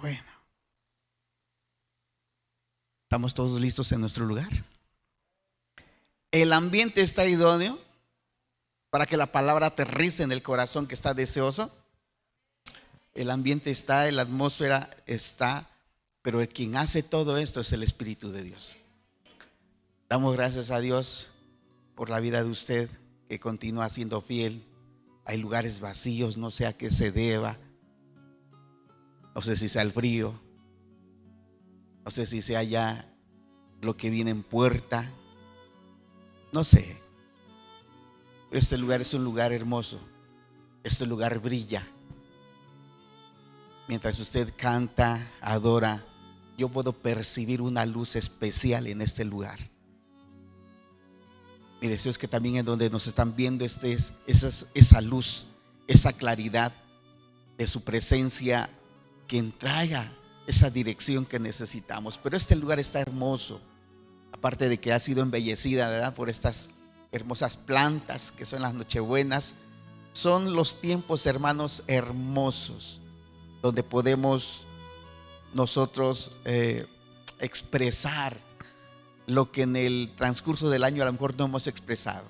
Bueno, ¿estamos todos listos en nuestro lugar? El ambiente está idóneo para que la palabra aterrice en el corazón que está deseoso. El ambiente está, la atmósfera está, pero el quien hace todo esto es el Espíritu de Dios. Damos gracias a Dios por la vida de usted, que continúa siendo fiel. Hay lugares vacíos, no sé a qué se deba. No sé si sea el frío, no sé si sea ya lo que viene en puerta, no sé. Pero este lugar es un lugar hermoso, este lugar brilla. Mientras usted canta, adora, yo puedo percibir una luz especial en este lugar. Mi deseo es que también en donde nos están viendo esa luz, esa claridad de su presencia, que traiga esa dirección que necesitamos. Pero este lugar está hermoso, aparte de que ha sido embellecida, ¿verdad?, por estas hermosas plantas que son las nochebuenas. Son los tiempos, hermanos, hermosos, donde podemos nosotros expresar lo que en el transcurso del año a lo mejor no hemos expresado.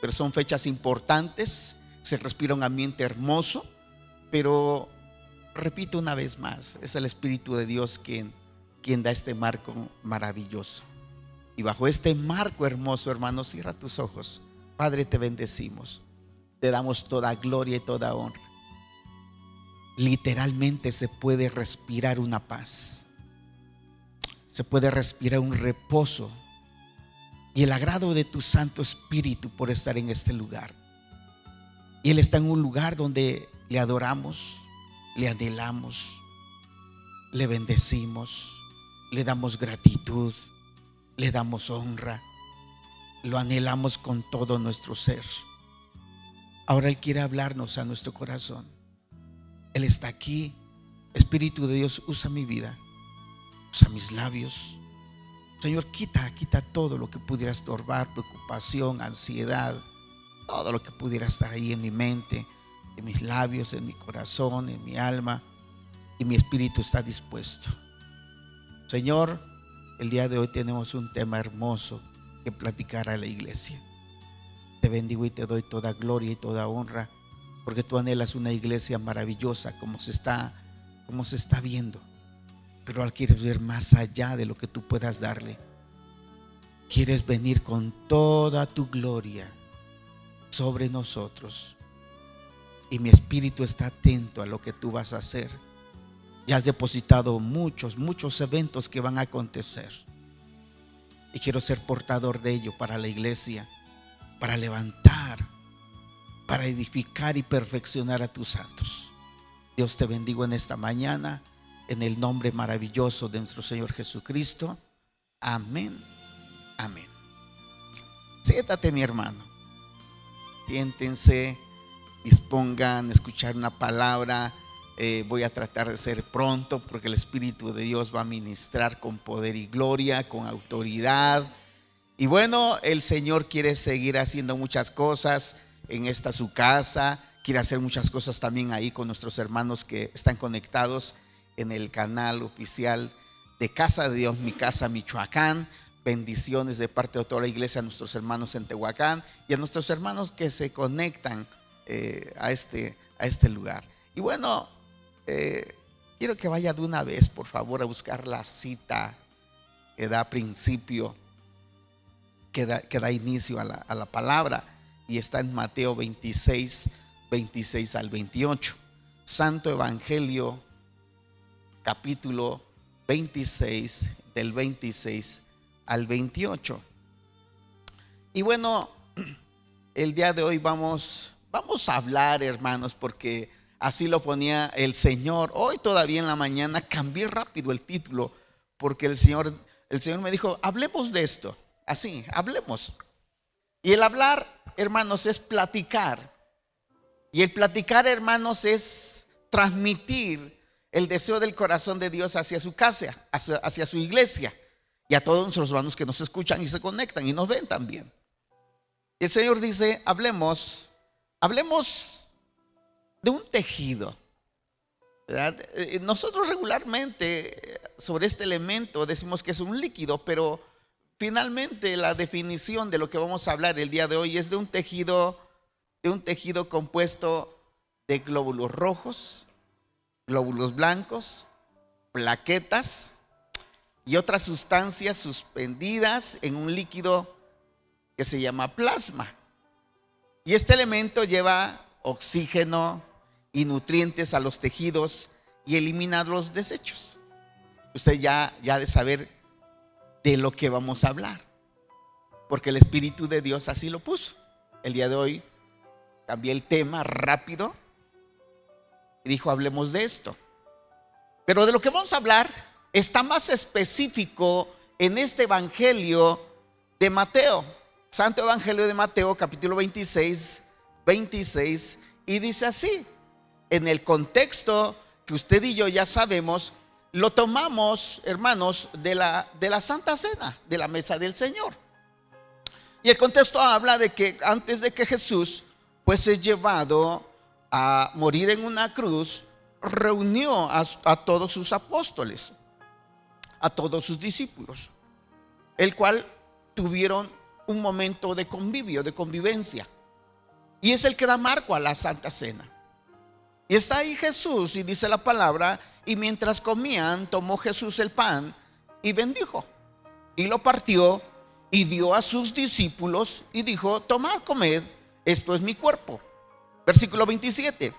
Pero son fechas importantes, se respira un ambiente hermoso, pero repito una vez más, es el Espíritu de Dios quien da este marco maravilloso. Y bajo este marco hermoso, hermanos, cierra tus ojos. Padre, te bendecimos, te damos toda gloria y toda honra. Literalmente se puede respirar una paz, se puede respirar un reposo y el agrado de tu Santo Espíritu por estar en este lugar. Y Él está en un lugar donde le adoramos, le anhelamos, le bendecimos, le damos gratitud, le damos honra, lo anhelamos con todo nuestro ser. Ahora Él quiere hablarnos a nuestro corazón. Él está aquí. Espíritu de Dios, usa mi vida, usa mis labios. Señor, quita todo lo que pudiera estorbar, preocupación, ansiedad, todo lo que pudiera estar ahí en mi mente, en mis labios, en mi corazón, en mi alma. Y mi espíritu está dispuesto. Señor, el día de hoy tenemos un tema hermoso que platicar a la iglesia. Te bendigo y te doy toda gloria y toda honra, porque tú anhelas una iglesia maravillosa como se está viendo. Pero al quieres ver más allá de lo que tú puedas darle. Quieres venir con toda tu gloria sobre nosotros. Y mi espíritu está atento a lo que tú vas a hacer. Ya has depositado muchos eventos que van a acontecer. Y quiero ser portador de ello para la iglesia, para levantar, para edificar y perfeccionar a tus santos. Dios, te bendigo en esta mañana, en el nombre maravilloso de nuestro Señor Jesucristo. Amén, amén. Siéntate, mi hermano. Siéntense, dispongan a escuchar una palabra. Voy a tratar de ser pronto, porque el Espíritu de Dios va a ministrar con poder y gloria, con autoridad. Y bueno, el Señor quiere seguir haciendo muchas cosas en esta su casa. Quiere hacer muchas cosas también ahí con nuestros hermanos que están conectados en el canal oficial de Casa de Dios, Mi Casa Michoacán. Bendiciones de parte de toda la iglesia a nuestros hermanos en Tehuacán y a nuestros hermanos que se conectan a este lugar. Y bueno, quiero que vaya de una vez, por favor, a buscar la cita que da principio, que da inicio a la palabra, y está en Mateo 26 al 28. Santo Evangelio, capítulo 26, del 26 al 28. Y bueno, el día de hoy vamos a hablar, hermanos, porque así lo ponía el Señor. Hoy todavía en la mañana cambié rápido el título, porque el Señor me dijo, hablemos de esto. Así, hablemos. Y el hablar, hermanos, es platicar. Y el platicar, hermanos, es transmitir el deseo del corazón de Dios hacia su casa, hacia su iglesia, y a todos nuestros hermanos que nos escuchan y se conectan y nos ven también. Y el Señor dice, hablemos de un tejido ¿verdad? Nosotros regularmente sobre este elemento decimos que es un líquido, pero finalmente la definición de lo que vamos a hablar el día de hoy es de un tejido compuesto de glóbulos rojos, glóbulos blancos, plaquetas y otras sustancias suspendidas en un líquido que se llama plasma. Y este elemento lleva oxígeno y nutrientes a los tejidos y elimina los desechos. Usted ya ha de saber de lo que vamos a hablar, porque el Espíritu de Dios así lo puso. El día de hoy cambié el tema rápido y dijo: hablemos de esto. Pero de lo que vamos a hablar está más específico en este Evangelio de Mateo, Santo Evangelio de Mateo, capítulo 26, y dice así. En el contexto que usted y yo ya sabemos, lo tomamos, hermanos, de la Santa Cena, de la mesa del Señor. Y el contexto habla de que antes de que Jesús fuese llevado a morir en una cruz, reunió a todos sus apóstoles, a todos sus discípulos, el cual tuvieron un momento de convivio, de convivencia. Y es el que da marco a la Santa Cena. Y está ahí Jesús, y dice la palabra: y mientras comían, tomó Jesús el pan y bendijo, y lo partió y dio a sus discípulos y dijo: tomad, comed, esto es mi cuerpo. Versículo 27.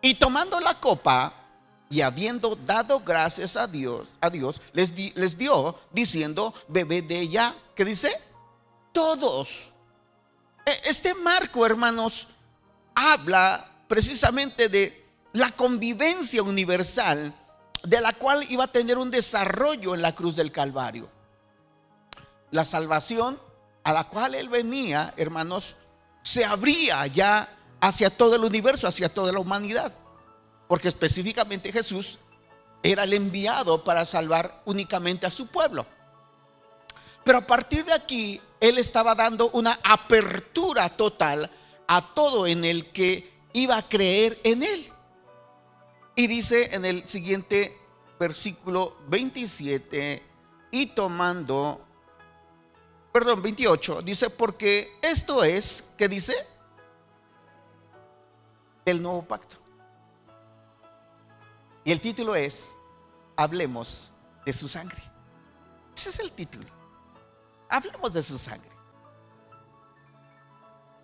Y tomando la copa y habiendo dado gracias a Dios, les dio diciendo: bebed de ella. ¿Qué dice? Todos. Este marco, hermanos, habla precisamente de la convivencia universal, de la cual iba a tener un desarrollo en la cruz del Calvario. La salvación a la cual Él venía, hermanos, se abría ya hacia todo el universo, hacia toda la humanidad, porque específicamente Jesús era el enviado para salvar únicamente a su pueblo. Pero a partir de aquí, Él estaba dando una apertura total a todo en el que iba a creer en Él. Y dice en el siguiente versículo 27, y tomando, 28, dice: porque esto es, ¿qué dice? El nuevo pacto. Y el título es: hablemos de su sangre. Ese es el título. Hablemos de su sangre.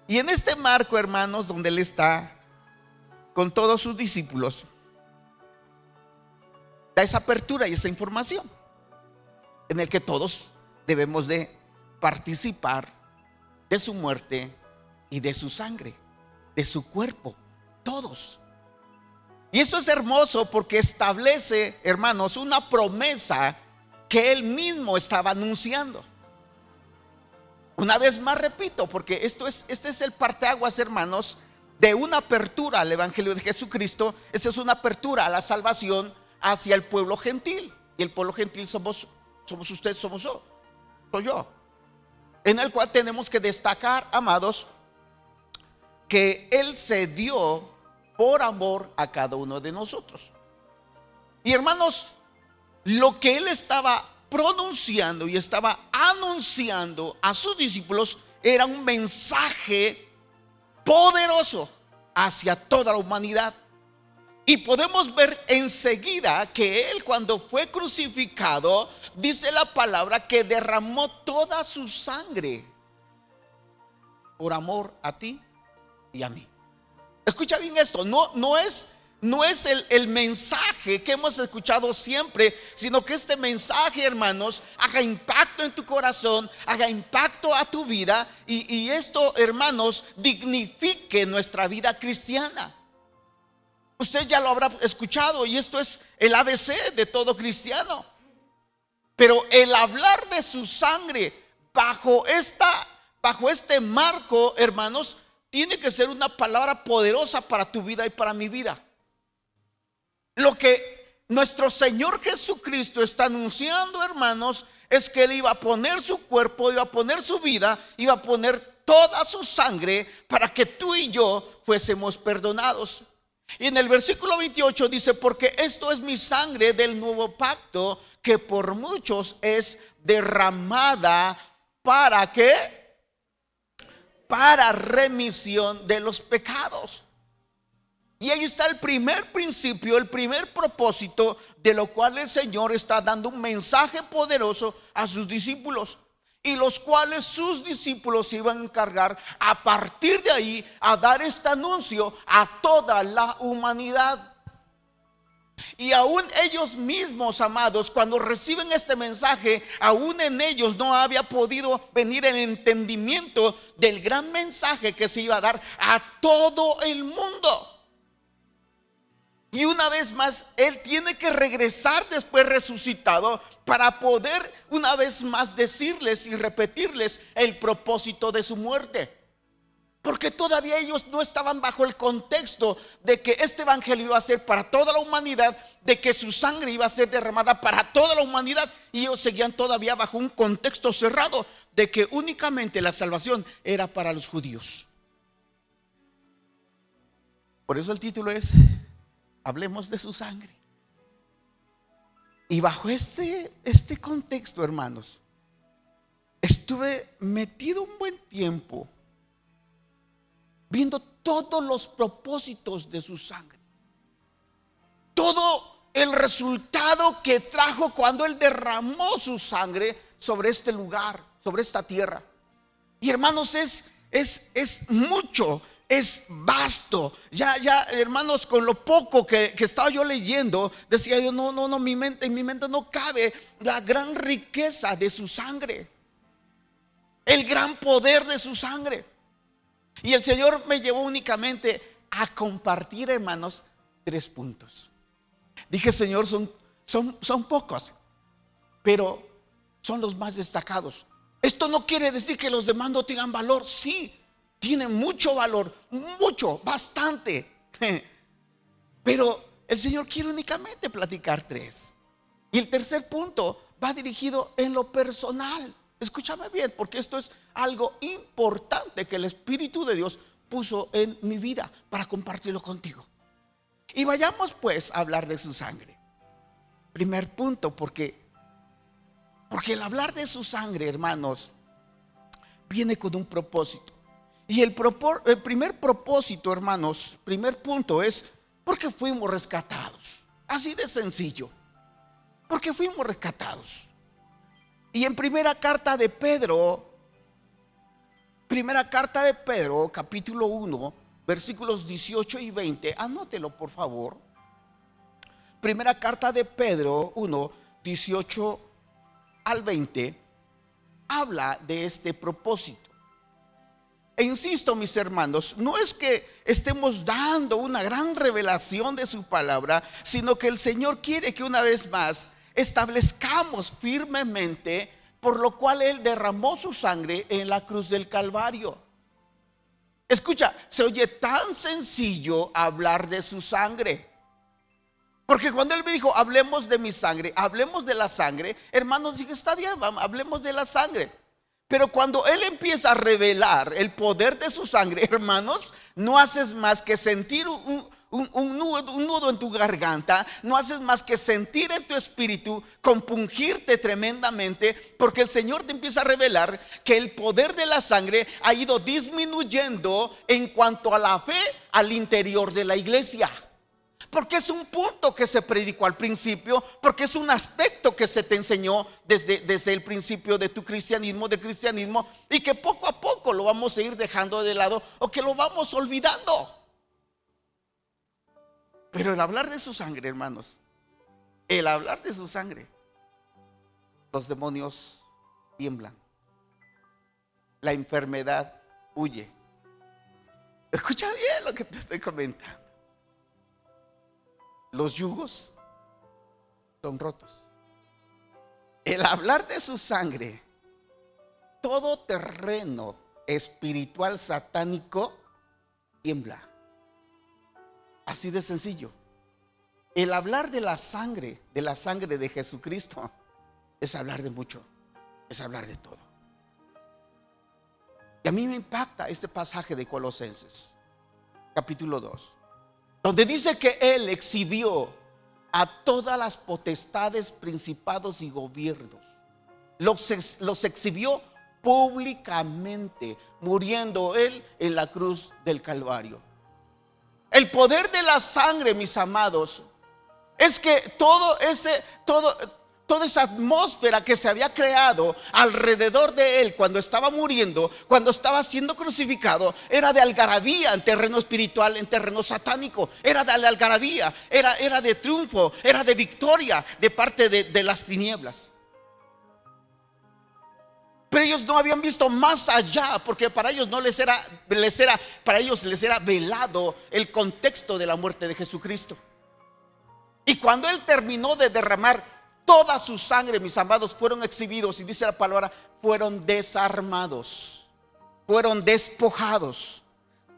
Y en este marco, hermanos, donde Él está con todos sus discípulos, da esa apertura y esa información en el que todos debemos de participar de su muerte y de su sangre, de su cuerpo, todos. Y esto es hermoso porque establece, hermanos, una promesa que Él mismo estaba anunciando. Una vez más repito, porque este es el parteaguas, hermanos, de una apertura al Evangelio de Jesucristo. Esta es una apertura a la salvación hacia el pueblo gentil. Y el pueblo gentil somos ustedes, soy yo. En el cual tenemos que destacar, amados, que Él se dio por amor a cada uno de nosotros. Y hermanos, lo que Él estaba pronunciando y estaba anunciando a sus discípulos era un mensaje poderoso hacia toda la humanidad. Y podemos ver enseguida que Él, cuando fue crucificado, dice la palabra que derramó toda su sangre por amor a ti y a mí. Escucha bien esto, no es el mensaje que hemos escuchado siempre, sino que este mensaje, hermanos, haga impacto en tu corazón, haga impacto a tu vida, y esto, hermanos, dignifique nuestra vida cristiana. Usted ya lo habrá escuchado, y esto es el ABC de todo cristiano. Pero el hablar de su sangre bajo este marco, hermanos, tiene que ser una palabra poderosa para tu vida y para mi vida. Lo que nuestro Señor Jesucristo está anunciando, hermanos, es que Él iba a poner su cuerpo, iba a poner su vida, iba a poner toda su sangre para que tú y yo fuésemos perdonados. Y en el versículo 28 dice: porque esto es mi sangre del nuevo pacto, que por muchos es derramada. ¿Para qué? Para remisión de los pecados. Y ahí está el primer principio, el primer propósito, de lo cual el Señor está dando un mensaje poderoso a sus discípulos, y los cuales sus discípulos se iban a encargar a partir de ahí a dar este anuncio a toda la humanidad. Y aún ellos mismos, amados, cuando reciben este mensaje, aún en ellos no había podido venir el entendimiento del gran mensaje que se iba a dar a todo el mundo. Y una vez más, Él tiene que regresar después resucitado para poder una vez más decirles y repetirles el propósito de su muerte. Porque todavía ellos no estaban bajo el contexto de que este evangelio iba a ser para toda la humanidad, de que su sangre iba a ser derramada para toda la humanidad. Y ellos seguían todavía bajo un contexto cerrado de que únicamente la salvación era para los judíos. Por eso el título es: hablemos de su sangre. Y bajo este contexto, hermanos, estuve metido un buen tiempo viendo todos los propósitos de su sangre, todo el resultado que trajo cuando Él derramó su sangre sobre este lugar, sobre esta tierra. Y hermanos, es mucho, es vasto. Ya, hermanos, con lo poco que estaba yo leyendo, decía yo: no, en mi mente no cabe la gran riqueza de su sangre, el gran poder de su sangre. Y el Señor me llevó únicamente a compartir, hermanos, 3 puntos. Dije: Señor, son pocos, pero son los más destacados. Esto no quiere decir que los demás no tengan valor. Sí, tienen mucho valor, mucho, bastante. Pero el Señor quiere únicamente platicar 3. Y el tercer punto va dirigido en lo personal. Escúchame bien, porque esto es algo importante que el Espíritu de Dios puso en mi vida para compartirlo contigo. Y vayamos pues a hablar de su sangre. Primer punto, porque el hablar de su sangre, hermanos, viene con un propósito. Y el primer propósito, hermanos, primer punto es: porque fuimos rescatados. Así de sencillo. Porque fuimos rescatados. Y en primera carta de Pedro, capítulo 1, versículos 18 y 20, anótelo por favor. Primera carta de Pedro 1, 18 al 20, habla de este propósito. E insisto, mis hermanos, no es que estemos dando una gran revelación de su palabra, sino que el Señor quiere que una vez más establezcamos firmemente por lo cual Él derramó su sangre en la cruz del Calvario. Escucha, se oye tan sencillo hablar de su sangre, porque cuando Él me dijo: hablemos de mi sangre, hablemos de la sangre, hermanos, dije: está bien, vamos, hablemos de la sangre. Pero cuando Él empieza a revelar el poder de su sangre, hermanos, no haces más que sentir un nudo en tu garganta, no haces más que sentir en tu espíritu compungirte tremendamente, porque el Señor te empieza a revelar que el poder de la sangre ha ido disminuyendo en cuanto a la fe al interior de la iglesia. Porque es un punto que se predicó al principio, porque es un aspecto que se te enseñó desde el principio de tu cristianismo, y que poco a poco lo vamos a ir dejando de lado o que lo vamos olvidando. Pero el hablar de su sangre, hermanos, el hablar de su sangre, los demonios tiemblan, la enfermedad huye. Escucha bien lo que te estoy comentando. Los yugos son rotos. El hablar de su sangre, todo terreno espiritual satánico tiembla. Así de sencillo. El hablar de la sangre de Jesucristo, es hablar de mucho, es hablar de todo. Y a mí me impacta este pasaje de Colosenses, capítulo 2. donde dice que Él exhibió a todas las potestades, principados y gobiernos. Los exhibió públicamente, muriendo Él en la cruz del Calvario. El poder de la sangre, mis amados, es que toda esa atmósfera que se había creado alrededor de Él cuando estaba muriendo, cuando estaba siendo crucificado, era de algarabía en terreno espiritual, en terreno satánico. Era de algarabía, era de triunfo, era de victoria de parte de las tinieblas. Pero ellos no habían visto más allá, porque para ellos les era velado el contexto de la muerte de Jesucristo. Y cuando Él terminó de derramar toda su sangre, mis amados, fueron exhibidos, y dice la palabra, fueron desarmados, fueron despojados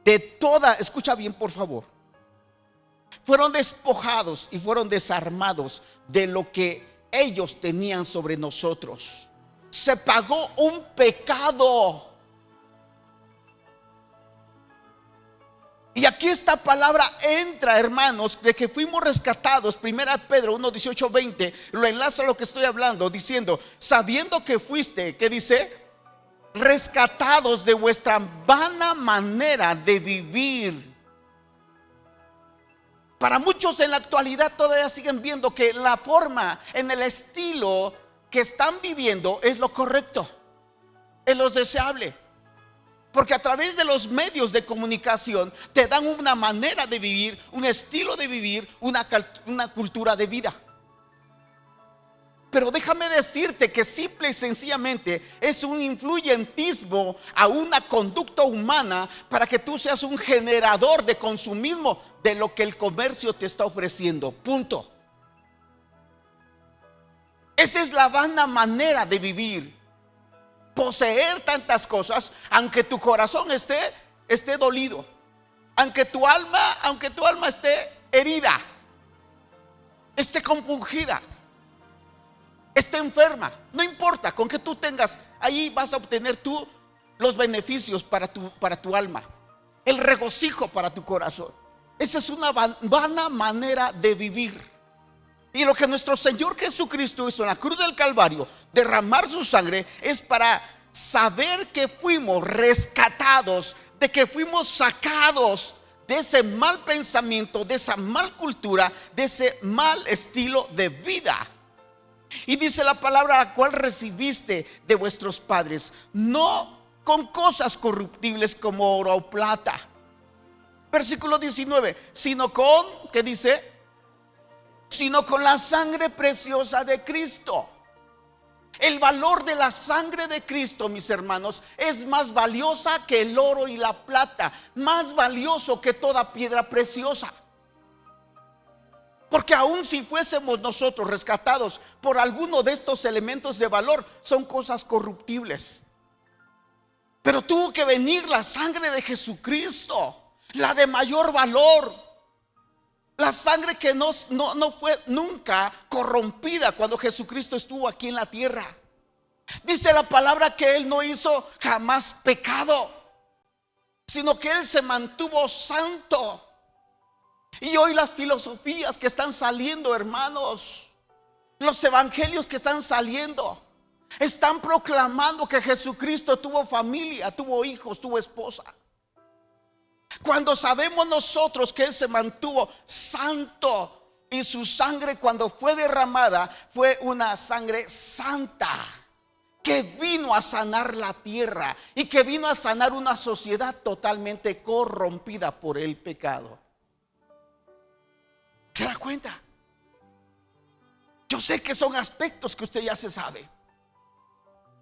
de toda, escucha bien por favor, fueron despojados y fueron desarmados de lo que ellos tenían sobre nosotros. Se pagó un pecado. Y aquí esta palabra entra, hermanos, de que fuimos rescatados. Primera Pedro 1, 18, 20 lo enlaza a lo que estoy hablando, diciendo, sabiendo que fuiste, ¿qué dice? Rescatados de vuestra vana manera de vivir. Para muchos en la actualidad todavía siguen viendo que la forma, en el estilo que están viviendo es lo correcto, es lo deseable. Porque a través de los medios de comunicación te dan una manera de vivir, un estilo de vivir, una cultura de vida. Pero déjame decirte que simple y sencillamente es un influyentismo a una conducta humana para que tú seas un generador de consumismo de lo que el comercio te está ofreciendo. Punto. Esa es la vana manera de vivir. Poseer tantas cosas, aunque tu corazón esté dolido, aunque tu alma esté herida, esté compungida, esté enferma, no importa, con que tú tengas, ahí vas a obtener tú los beneficios para tu alma, el regocijo para tu corazón. Esa es una vana manera de vivir. Y lo que nuestro Señor Jesucristo hizo en la cruz del Calvario, derramar su sangre, es para saber que fuimos rescatados, de que fuimos sacados de ese mal pensamiento, de esa mal cultura, de ese mal estilo de vida. Y dice la palabra, la cual recibiste de vuestros padres, no con cosas corruptibles como oro o plata. Versículo 19, sino con, ¿qué dice? Sino con la sangre preciosa de Cristo. El valor de la sangre de Cristo, mis hermanos, es más valiosa que el oro y la plata, más valioso que toda piedra preciosa. Porque aun si fuésemos nosotros rescatados por alguno de estos elementos de valor, son cosas corruptibles. Pero tuvo que venir la sangre de Jesucristo, la de mayor valor. La sangre que no fue nunca corrompida cuando Jesucristo estuvo aquí en la tierra. Dice la palabra que Él no hizo jamás pecado, sino que Él se mantuvo santo. Y hoy las filosofías que están saliendo, hermanos, los evangelios que están saliendo, están proclamando que Jesucristo tuvo familia, tuvo hijos, tuvo esposa. Cuando sabemos nosotros que Él se mantuvo santo y su sangre cuando fue derramada fue una sangre santa que vino a sanar la tierra y que vino a sanar una sociedad totalmente corrompida por el pecado. ¿Se da cuenta? Yo sé que son aspectos que usted ya se sabe,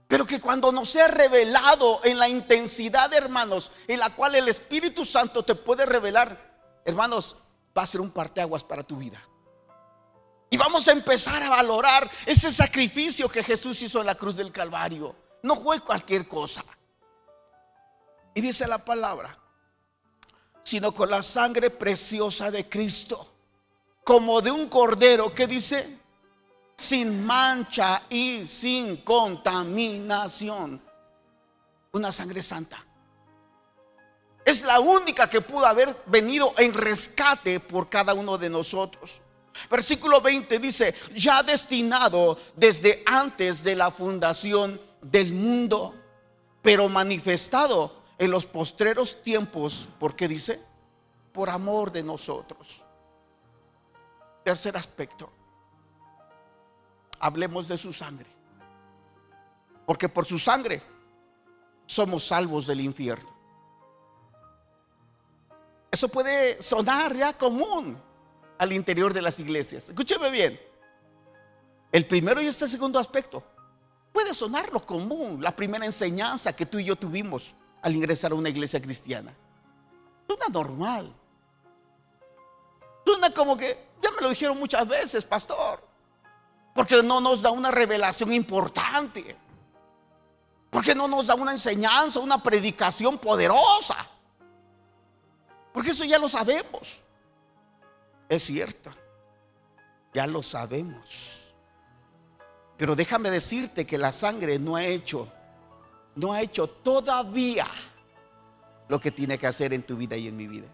pero que cuando nos sea revelado en la intensidad, hermanos, en la cual el Espíritu Santo te puede revelar, hermanos, va a ser un parteaguas para tu vida. Y vamos a empezar a valorar ese sacrificio que Jesús hizo en la cruz del Calvario. No fue cualquier cosa. Y dice la palabra, sino con la sangre preciosa de Cristo, como de un cordero, que dice, sin mancha y sin contaminación. Una sangre santa. Es la única que pudo haber venido en rescate por cada uno de nosotros. Versículo 20 dice: ya destinado desde antes de la fundación del mundo, pero manifestado en los postreros tiempos. ¿Por qué dice? Por amor de nosotros. Tercer aspecto, hablemos de su sangre, porque por su sangre somos salvos del infierno. Eso puede sonar ya común al interior de las iglesias. Escúcheme bien, el primero y este segundo aspecto puede sonar lo común, la primera enseñanza que tú y yo tuvimos al ingresar a una iglesia cristiana. Suena normal, suena como que ya me lo dijeron muchas veces, pastor, porque no nos da una revelación importante, porque no nos da una enseñanza, una predicación poderosa, porque eso ya lo sabemos. Es cierto, ya lo sabemos, pero déjame decirte que la sangre no ha hecho todavía lo que tiene que hacer en tu vida y en mi vida.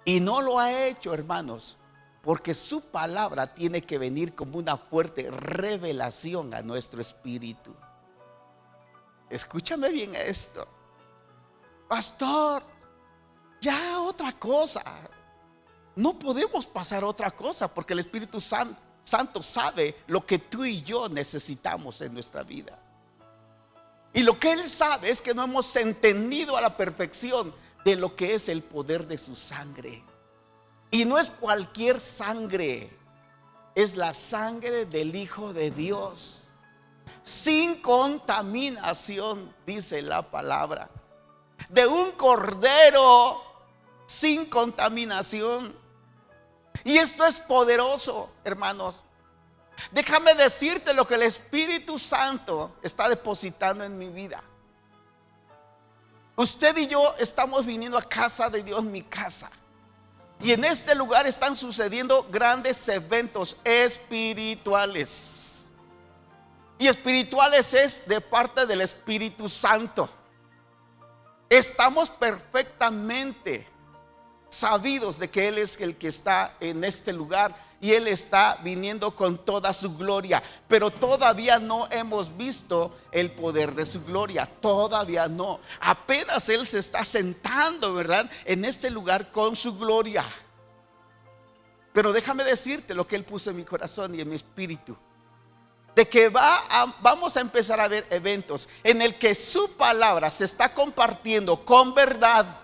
Y no lo ha hecho, hermanos, porque su palabra tiene que venir como una fuerte revelación a nuestro espíritu. Escúchame bien esto, pastor. Ya otra cosa, no podemos pasar a otra cosa, porque el Espíritu Santo sabe lo que tú y yo necesitamos en nuestra vida. Y lo que Él sabe es que no hemos entendido a la perfección de lo que es el poder de su sangre. Y no es cualquier sangre, es la sangre del Hijo de Dios, sin contaminación, dice la palabra, de un cordero sin contaminación. Y esto es poderoso, hermanos. Déjame decirte lo que el Espíritu Santo está depositando en mi vida. Usted y yo estamos viniendo a casa de Dios, mi casa. Y en este lugar están sucediendo grandes eventos espirituales. Y espirituales es de parte del Espíritu Santo. Estamos perfectamente sabidos de que Él es el que está en este lugar y Él está viniendo con toda su gloria, pero todavía no hemos visto el poder de su gloria, todavía no. Apenas Él se está sentando, ¿verdad?, en este lugar con su gloria. Pero déjame decirte lo que Él puso en mi corazón y en mi espíritu, de que vamos a empezar a ver eventos en el que su palabra se está compartiendo con verdad.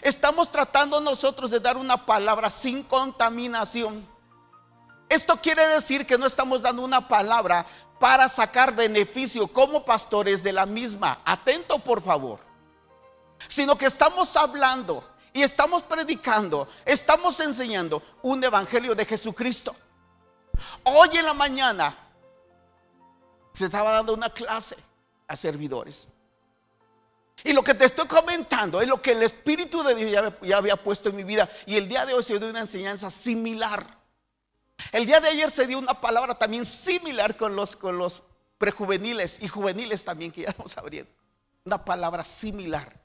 Estamos tratando nosotros de dar una palabra sin contaminación. Esto quiere decir que no estamos dando una palabra para sacar beneficio como pastores de la misma. Atento, por favor. Sino que estamos hablando y estamos predicando, estamos enseñando un evangelio de Jesucristo. Hoy en la mañana se estaba dando una clase a servidores. Y lo que te estoy comentando es lo que el Espíritu de Dios ya había puesto en mi vida. Y el día de hoy se dio una enseñanza similar. El día de ayer se dio una palabra también similar con los prejuveniles y juveniles también, que ya vamos abriendo. Una palabra similar.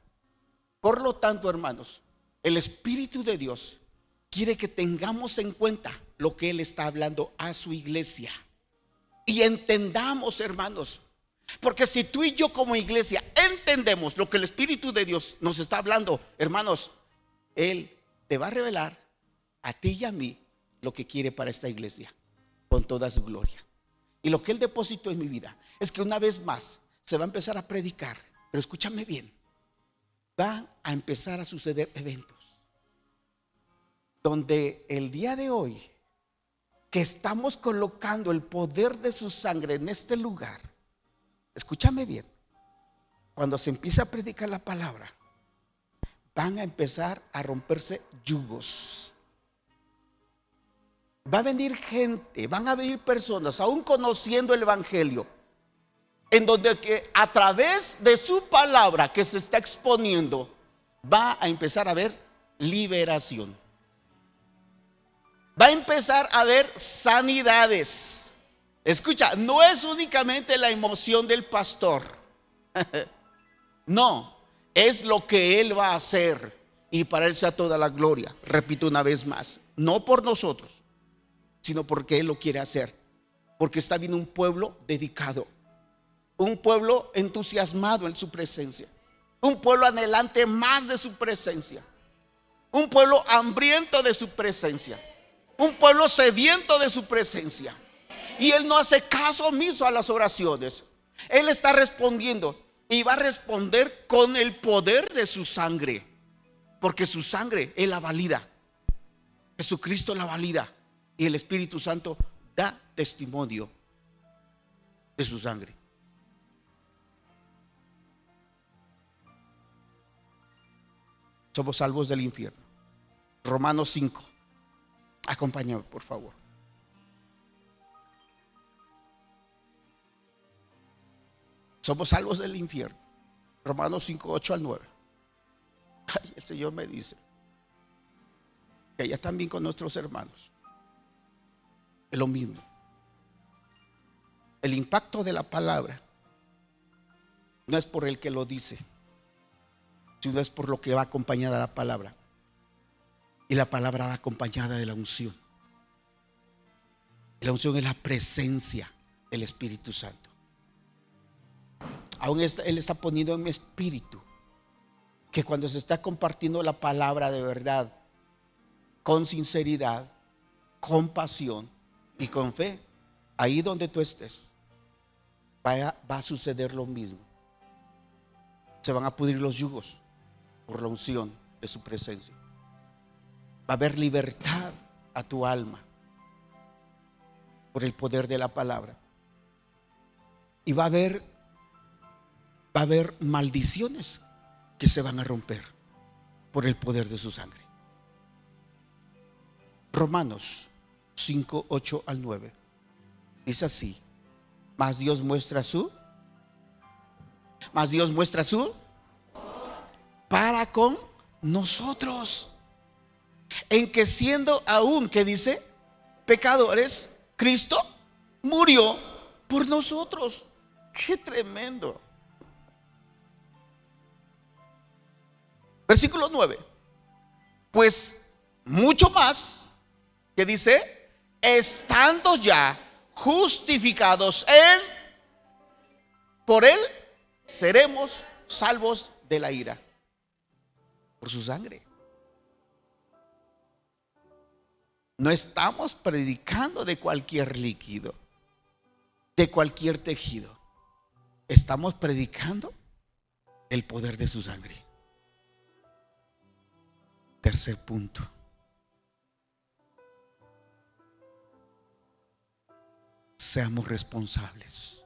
Por lo tanto, hermanos, el Espíritu de Dios quiere que tengamos en cuenta lo que Él está hablando a su iglesia. Y entendamos, hermanos, porque si tú y yo como iglesia entendemos lo que el Espíritu de Dios nos está hablando, hermanos, Él te va a revelar a ti y a mí lo que quiere para esta iglesia con toda su gloria. Y lo que Él depositó en mi vida es que una vez más se va a empezar a predicar. Pero escúchame bien, van a empezar a suceder eventos donde el día de hoy que estamos colocando el poder de su sangre en este lugar, escúchame bien, cuando se empieza a predicar la palabra, van a empezar a romperse yugos. Va a venir gente, van a venir personas, aún conociendo el evangelio, en donde que a través de su palabra que se está exponiendo, va a empezar a haber liberación. Va a empezar a haber sanidades. Escucha, no es únicamente la emoción del pastor. No, Es lo que Él va a hacer y para Él sea toda la gloria. Repito una vez más, no por nosotros, sino porque Él lo quiere hacer. Porque está viendo un pueblo dedicado, un pueblo entusiasmado en su presencia, un pueblo anhelante más de su presencia, un pueblo hambriento de su presencia, un pueblo sediento de su presencia. Y Él no hace caso omiso a las oraciones. Él está respondiendo y va a responder con el poder de su sangre, porque su sangre Él la valida. Jesucristo la valida y el Espíritu Santo da testimonio de su sangre. Somos salvos del infierno. Romanos 5. Acompáñame, por favor. Somos salvos del infierno. Romanos 5, 8 al 9. Ay, el Señor me dice que allá también con nuestros hermanos es lo mismo. El impacto de la palabra no es por el que lo dice, sino es por lo que va acompañada la palabra. Y la palabra va acompañada de la unción. La unción es la presencia del Espíritu Santo. Aún Él está poniendo en mi espíritu que cuando se está compartiendo la palabra de verdad, con sinceridad, con pasión y con fe, ahí donde tú estés, va a suceder lo mismo. Se van a pudrir los yugos por la unción de su presencia. Va a haber libertad a tu alma por el poder de la palabra. Y va a haber maldiciones que se van a romper por el poder de su sangre. Romanos 5, 8 al 9 dice así: Mas Dios muestra su para con nosotros, en que siendo aún, ¿qué dice? Pecadores, Cristo murió por nosotros. ¡Qué tremendo! Versículo 9. Pues mucho más, que dice, estando ya justificados por Él, seremos salvos de la ira, por su sangre. No estamos predicando de cualquier líquido, de cualquier tejido. Estamos predicando el poder de su sangre. Tercer punto. Seamos responsables.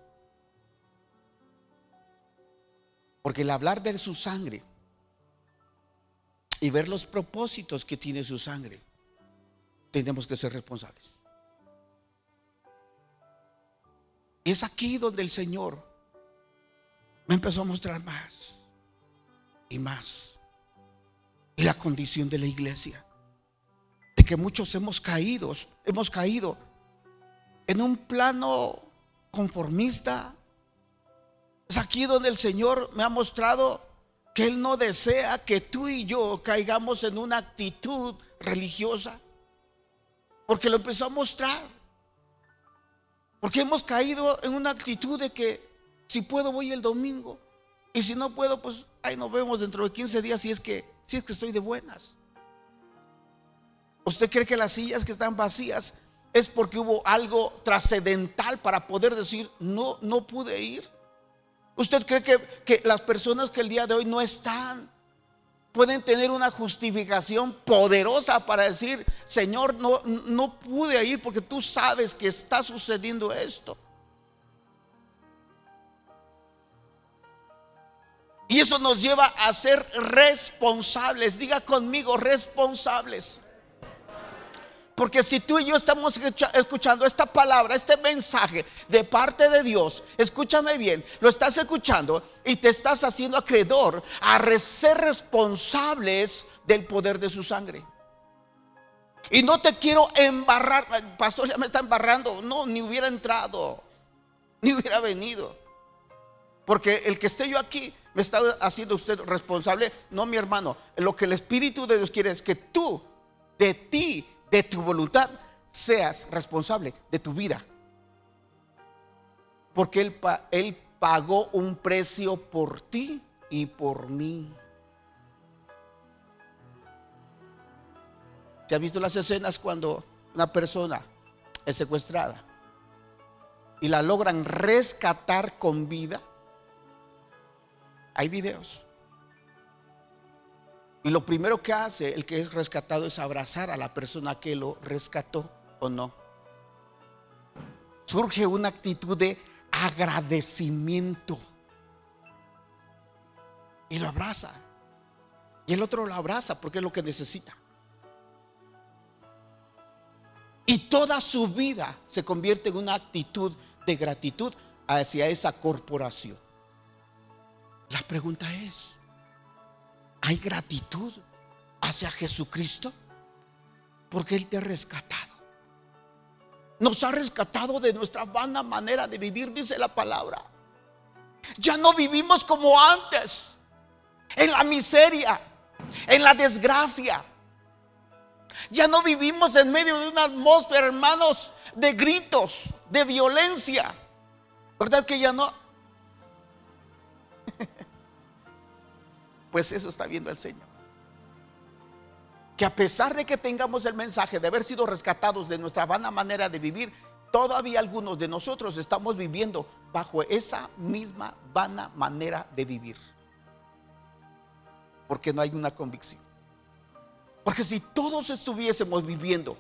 Porque el hablar de su sangre y ver los propósitos que tiene su sangre, tenemos que ser responsables. Y es aquí donde el Señor me empezó a mostrar más y más. Y la condición de la iglesia, de que muchos hemos caído en un plano conformista. Es aquí donde el Señor me ha mostrado que Él no desea que tú y yo caigamos en una actitud religiosa, porque lo empezó a mostrar. Porque hemos caído en una actitud de que si puedo voy el domingo, y si no puedo, pues ahí nos vemos dentro de 15 días si es que estoy de buenas. ¿Usted cree que las sillas que están vacías es porque hubo algo trascendental para poder decir no pude ir? ¿Usted cree que las personas que el día de hoy no están pueden tener una justificación poderosa para decir, Señor, no pude ir porque tú sabes que está sucediendo esto? Y eso nos lleva a ser responsables. Diga conmigo, responsables. Porque si tú y yo estamos escuchando esta palabra, este mensaje de parte de Dios, escúchame bien, lo estás escuchando y te estás haciendo acreedor a ser responsables del poder de su sangre. Y no te quiero embarrar, pastor, ya me está embarrando. No, ni hubiera entrado, ni hubiera venido. Porque el que esté yo aquí ¿Me está haciendo usted responsable? No, mi hermano. Lo que el Espíritu de Dios quiere es que tú, de ti, de tu voluntad, seas responsable de tu vida. Porque Él pagó un precio por ti y por mí. ¿Se ha visto las escenas cuando una persona es secuestrada y la logran rescatar con vida? Hay videos. Y lo primero que hace el que es rescatado es abrazar a la persona que lo rescató, ¿o no? Surge una actitud de agradecimiento y lo abraza, y el otro lo abraza porque es lo que necesita, y toda su vida se convierte en una actitud de gratitud hacia esa corporación. La pregunta es, ¿hay gratitud hacia Jesucristo? Porque Él te ha rescatado. Nos ha rescatado de nuestra vana manera de vivir, dice la palabra. Ya no vivimos como antes, en la miseria, en la desgracia. Ya no vivimos en medio de una atmósfera, hermanos, de gritos, de violencia. ¿Verdad que ya no? Pues eso está viendo el Señor. Que a pesar de que tengamos el mensaje de haber sido rescatados de nuestra vana manera de vivir, todavía algunos de nosotros estamos viviendo bajo esa misma vana manera de vivir. Porque no hay una convicción. Porque si todos estuviésemos viviendo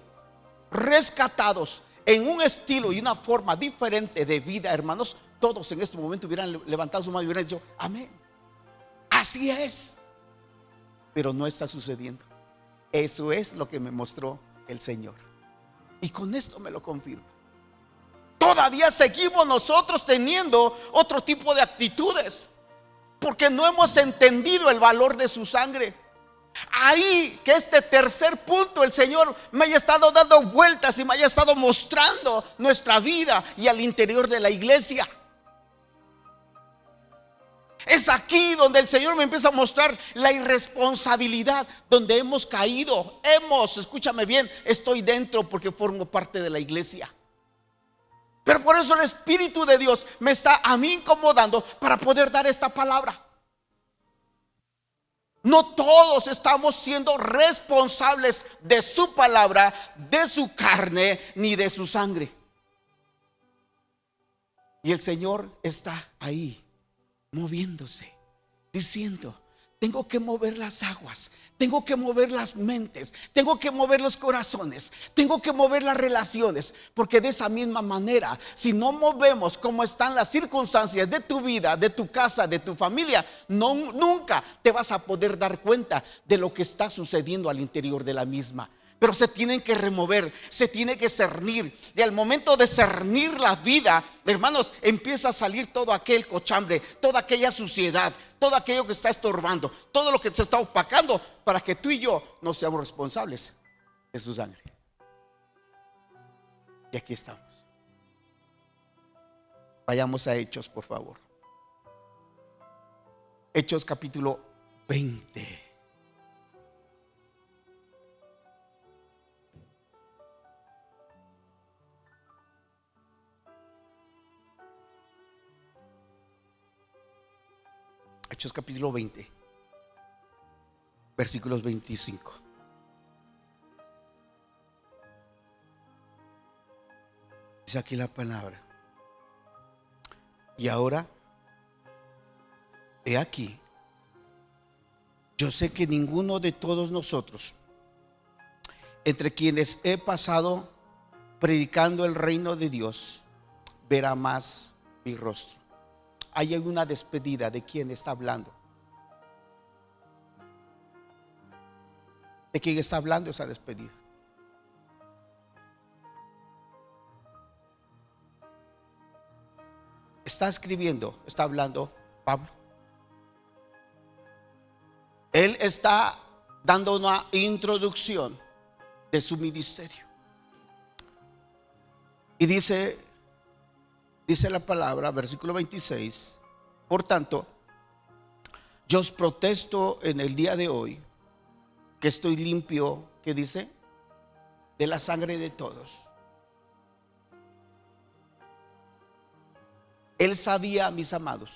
rescatados en un estilo y una forma diferente de vida, hermanos, todos en este momento hubieran levantado su mano y hubieran dicho amén. Así es. Pero no está sucediendo. Eso es lo que me mostró el Señor. Y con esto me lo confirma. Todavía seguimos nosotros teniendo otro tipo de actitudes, porque no hemos entendido el valor de su sangre. Ahí que este tercer punto el Señor me haya estado dando vueltas y me haya estado mostrando nuestra vida y al interior de la iglesia. Es aquí donde el Señor me empieza a mostrar la irresponsabilidad, donde hemos caído. Escúchame bien, estoy dentro porque formo parte de la iglesia. Pero por eso el Espíritu de Dios me está a mí incomodando para poder dar esta palabra. No todos estamos siendo responsables de su palabra, de su carne, ni de su sangre. Y el Señor está ahí, moviéndose, diciendo: tengo que mover las aguas, tengo que mover las mentes, tengo que mover los corazones, tengo que mover las relaciones. Porque de esa misma manera, si no movemos cómo están las circunstancias de tu vida, de tu casa, de tu familia, nunca te vas a poder dar cuenta de lo que está sucediendo al interior de la misma. Pero se tienen que remover, se tiene que cernir. Y al momento de cernir la vida, hermanos, empieza a salir todo aquel cochambre, toda aquella suciedad, todo aquello que está estorbando, todo lo que se está opacando, para que tú y yo no seamos responsables de su sangre. Y aquí estamos. Vayamos a Hechos, por favor. Hechos capítulo 20. Hechos capítulo 20, versículos 25. Dice aquí la palabra: y ahora, he aquí, yo sé que ninguno de todos nosotros, entre quienes he pasado predicando el reino de Dios, verá más mi rostro. Hay una despedida. ¿De quién está hablando? ¿De quién está hablando esa despedida? Está escribiendo, está hablando Pablo. Él está dando una introducción de su ministerio. Y dice la palabra, versículo 26: por tanto, Yo os protesto en el día de hoy que estoy limpio, ¿qué dice? De la sangre de todos. Él sabía, mis amados,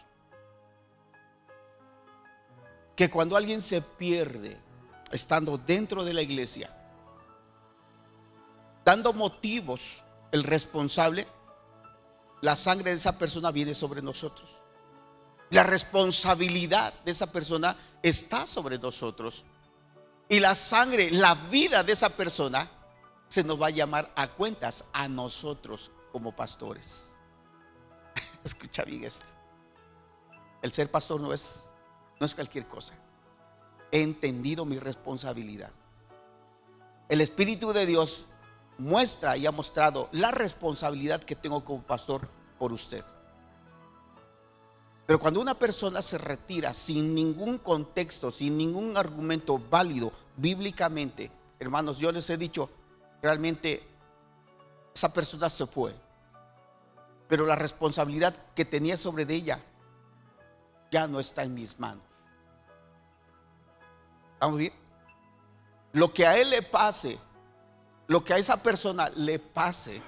que cuando alguien se pierde estando dentro de la iglesia, dando motivos, el responsable, la sangre de esa persona viene sobre nosotros. La responsabilidad de esa persona está sobre nosotros. Y la sangre, la vida de esa persona se nos va a llamar a cuentas a nosotros como pastores. Escucha bien esto. El ser pastor no es cualquier cosa. He entendido mi responsabilidad. El Espíritu de Dios muestra y ha mostrado la responsabilidad que tengo como pastor por usted. Pero cuando una persona se retira sin ningún contexto, sin ningún argumento válido bíblicamente, hermanos, yo les he dicho, realmente esa persona se fue, pero la responsabilidad que tenía sobre ella ya no está en mis manos. ¿Estamos bien? Lo que a él le pase, lo que a esa persona le pase,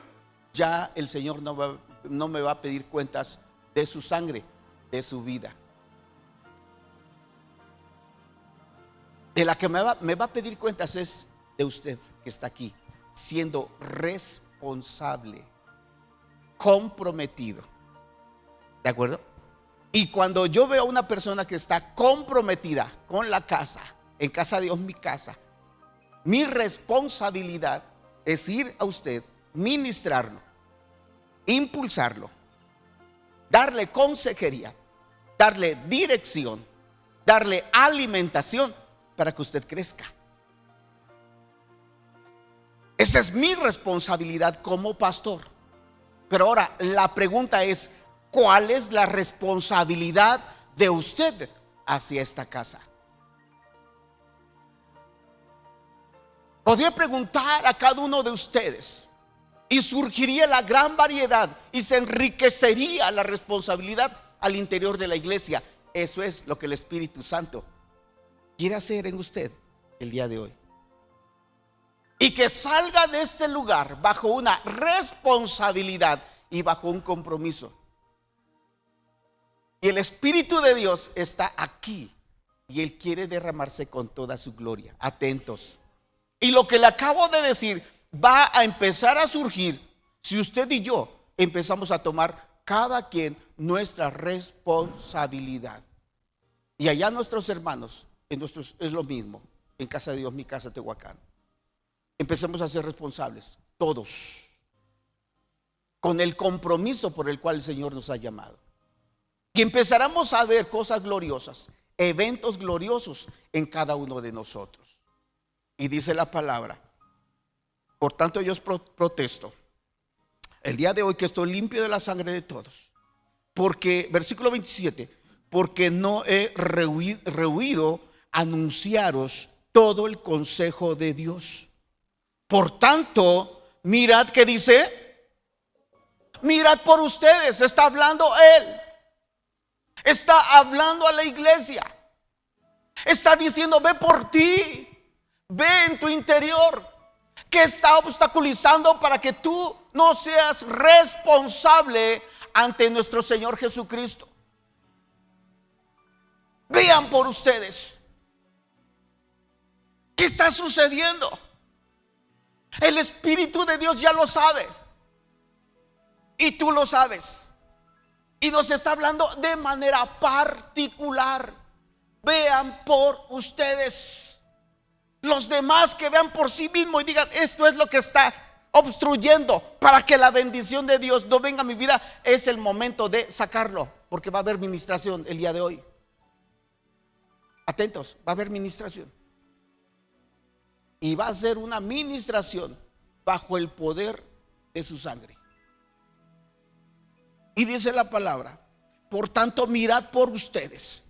ya el Señor no me va a pedir cuentas de su sangre, de su vida. De la que me va a pedir cuentas es de usted que está aquí, siendo responsable, comprometido. ¿De acuerdo? Y cuando yo veo a una persona que está comprometida con la casa, en casa de Dios, mi casa, mi responsabilidad es ir a usted, ministrarlo, impulsarlo, darle consejería, darle dirección, darle alimentación para que usted crezca. Esa es mi responsabilidad como pastor. Pero ahora la pregunta es, ¿cuál es la responsabilidad de usted hacia esta casa? Podría preguntar a cada uno de ustedes y surgiría la gran variedad y se enriquecería la responsabilidad al interior de la iglesia. Eso es lo que el Espíritu Santo quiere hacer en usted el día de hoy. Y que salga de este lugar bajo una responsabilidad y bajo un compromiso. Y el Espíritu de Dios está aquí y Él quiere derramarse con toda su gloria. Atentos. Y lo que le acabo de decir va a empezar a surgir si usted y yo empezamos a tomar cada quien nuestra responsabilidad. Y allá nuestros hermanos, es lo mismo, en casa de Dios, mi casa, Tehuacán. Empecemos a ser responsables, todos, con el compromiso por el cual el Señor nos ha llamado. Y empezaremos a ver cosas gloriosas, eventos gloriosos en cada uno de nosotros. Y dice la palabra, por tanto yo os protesto el día de hoy que estoy limpio de la sangre de todos, porque, versículo 27, porque no he rehuido anunciaros todo el consejo de Dios. Por tanto, mirad que dice, mirad por ustedes, está hablando Él, está hablando a la iglesia, está diciendo, ve por ti, ve en tu interior, que está obstaculizando para que tú no seas responsable ante nuestro Señor Jesucristo. Vean por ustedes qué está sucediendo. El Espíritu de Dios ya lo sabe y tú lo sabes, y nos está hablando de manera particular. Vean por ustedes. Los demás que vean por sí mismos y digan, esto es lo que está obstruyendo para que la bendición de Dios no venga a mi vida. Es el momento de sacarlo, porque va a haber ministración el día de hoy. Atentos, va a haber ministración. Y va a ser una ministración bajo el poder de su sangre. Y dice la palabra, por tanto mirad por ustedes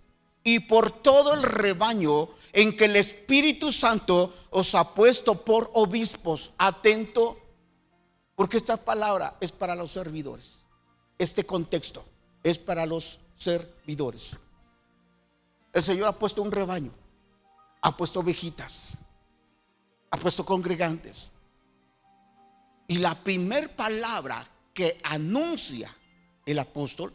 y por todo el rebaño en que el Espíritu Santo os ha puesto por obispos. Atento, porque esta palabra es para los servidores. Este contexto es para los servidores. El Señor ha puesto un rebaño, ha puesto ovejitas, ha puesto congregantes. Y la primer palabra que anuncia el apóstol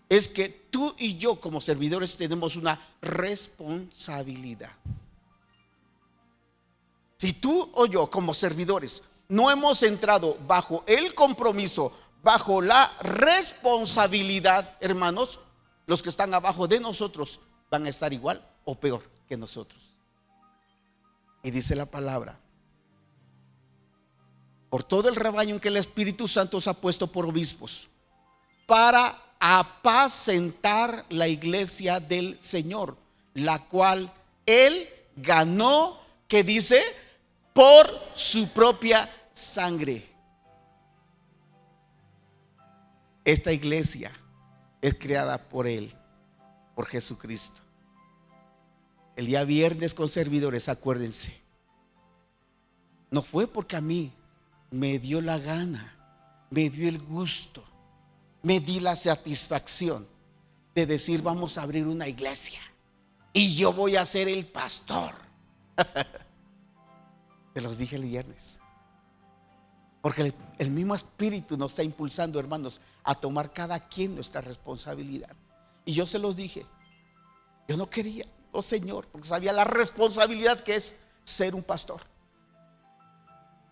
es que tú y yo como servidores tenemos una responsabilidad. Si tú o yo como servidores no hemos entrado bajo el compromiso, bajo la responsabilidad, hermanos, los que están abajo de nosotros van a estar igual o peor que nosotros. Y dice la palabra: por todo el rebaño en que el Espíritu Santo os ha puesto por obispos, para apacentar la iglesia del Señor, la cual Él ganó, que dice, por su propia sangre. Esta iglesia es creada por Él, por Jesucristo. El día viernes con servidores, acuérdense, no fue porque a mí me dio la gana, me dio el gusto, me di la satisfacción de decir: vamos a abrir una iglesia y yo voy a ser el pastor. Te los dije el viernes. Porque el mismo Espíritu nos está impulsando, hermanos, a tomar cada quien nuestra responsabilidad. Y yo se los dije, yo no quería, no, Señor, porque sabía la responsabilidad que es ser un pastor.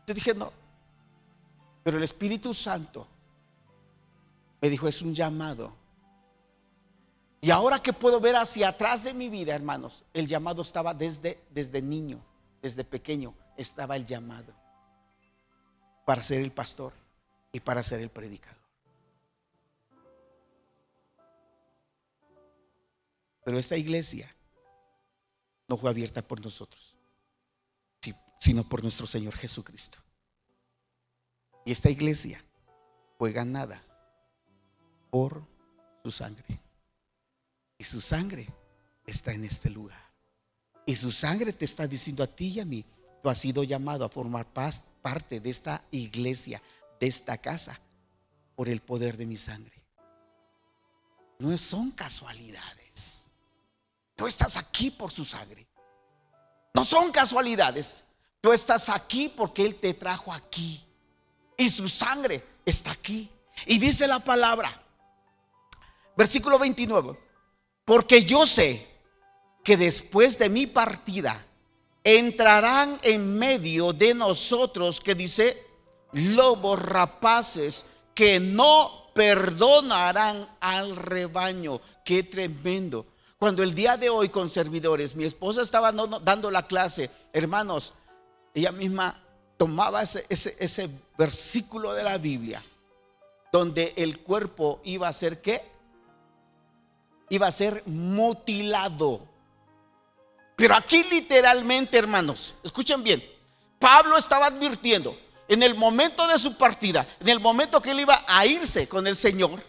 Yo dije no, pero el Espíritu Santo me dijo: es un llamado. Y ahora que puedo ver hacia atrás de mi vida, hermanos, el llamado estaba desde niño, desde pequeño estaba el llamado para ser el pastor y para ser el predicador. Pero esta iglesia no fue abierta por nosotros, sino por nuestro Señor Jesucristo. Y esta iglesia fue ganada por su sangre. Y su sangre está en este lugar. Y su sangre te está diciendo a ti y a mí: tú has sido llamado a formar parte de esta iglesia, de esta casa, por el poder de mi sangre. No son casualidades. Tú estás aquí por su sangre. No son casualidades. Tú estás aquí porque Él te trajo aquí. Y su sangre está aquí. Y dice la palabra, versículo 29: porque yo sé que después de mi partida entrarán en medio de nosotros, que dice, lobos rapaces que no perdonarán al rebaño. Qué tremendo. Cuando el día de hoy con servidores, mi esposa estaba dando la clase, hermanos, ella misma tomaba ese versículo de la Biblia, donde el cuerpo iba a ser ¿qué? Iba a ser mutilado. Pero aquí literalmente, hermanos, escuchen bien, Pablo estaba advirtiendo en el momento de su partida, en el momento que él iba a irse con el Señor,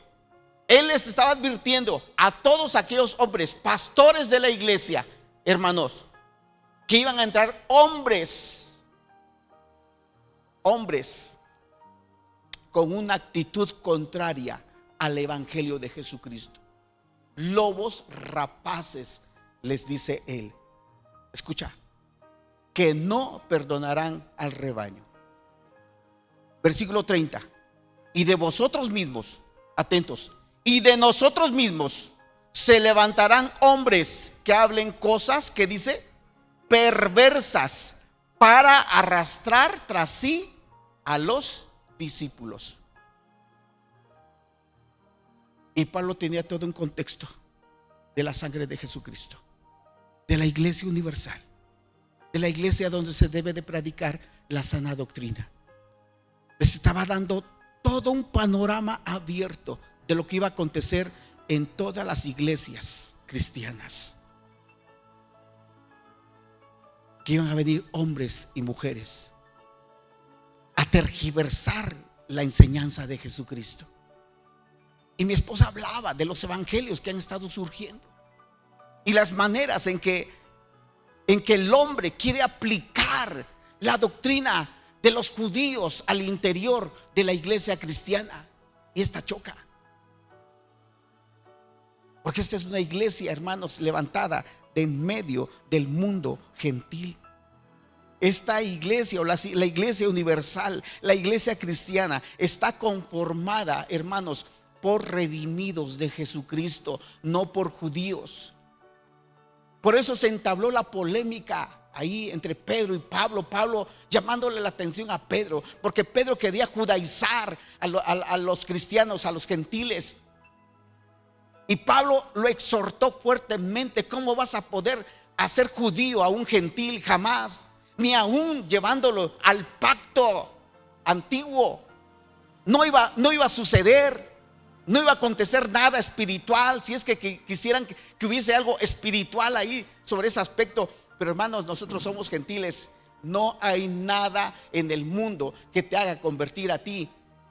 él les estaba advirtiendo a todos aquellos hombres, pastores de la iglesia, hermanos, que iban a entrar hombres con una actitud contraria al evangelio de Jesucristo. Lobos rapaces, les dice él. Escucha, que no perdonarán al rebaño. Versículo 30: y de vosotros mismos, atentos, y de nosotros mismos se levantarán hombres que hablen cosas, que dice, perversas, para arrastrar tras sí a los discípulos. Y Pablo tenía todo un contexto de la sangre de Jesucristo, de la iglesia universal, de la iglesia donde se debe de predicar la sana doctrina. Les estaba dando todo un panorama abierto de lo que iba a acontecer en todas las iglesias cristianas, que iban a venir hombres y mujeres a tergiversar la enseñanza de Jesucristo. Y mi esposa hablaba de los evangelios que han estado surgiendo y las maneras en que el hombre quiere aplicar la doctrina de los judíos al interior de la iglesia cristiana, y esta choca. Porque esta es una iglesia, hermanos, levantada de en medio del mundo gentil. Esta iglesia, o la iglesia universal, la iglesia cristiana, está conformada, hermanos, por redimidos de Jesucristo, no por judíos. Por eso se entabló la polémica ahí entre Pedro y Pablo. Pablo llamándole la atención a Pedro, porque Pedro quería judaizar a los cristianos, a los gentiles. Y Pablo lo exhortó fuertemente: ¿cómo vas a poder hacer judío a un gentil? Jamás, ni aún llevándolo al pacto antiguo. No iba a suceder, no iba a acontecer nada espiritual, si es que quisieran que hubiese algo espiritual ahí sobre ese aspecto. Pero hermanos, nosotros somos gentiles. No hay nada en el mundo que te haga convertir a ti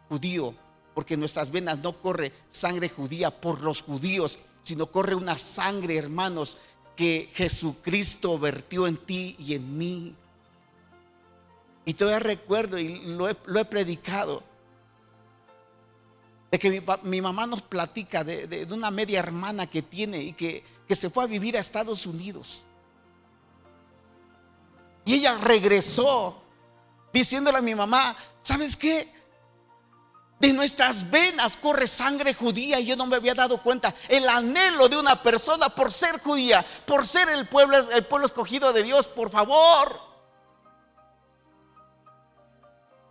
judío, porque en nuestras venas no corre sangre judía por los judíos, sino corre una sangre, hermanos, que Jesucristo vertió en ti y en mí. Y todavía recuerdo, y lo he predicado, de que mi mamá nos platica de una media hermana que tiene y que se fue a vivir a Estados Unidos. Y ella regresó diciéndole a mi mamá: ¿sabes qué? De nuestras venas corre sangre judía. Y yo no me había dado cuenta. El anhelo de una persona por ser judía, por ser el pueblo escogido de Dios, por favor.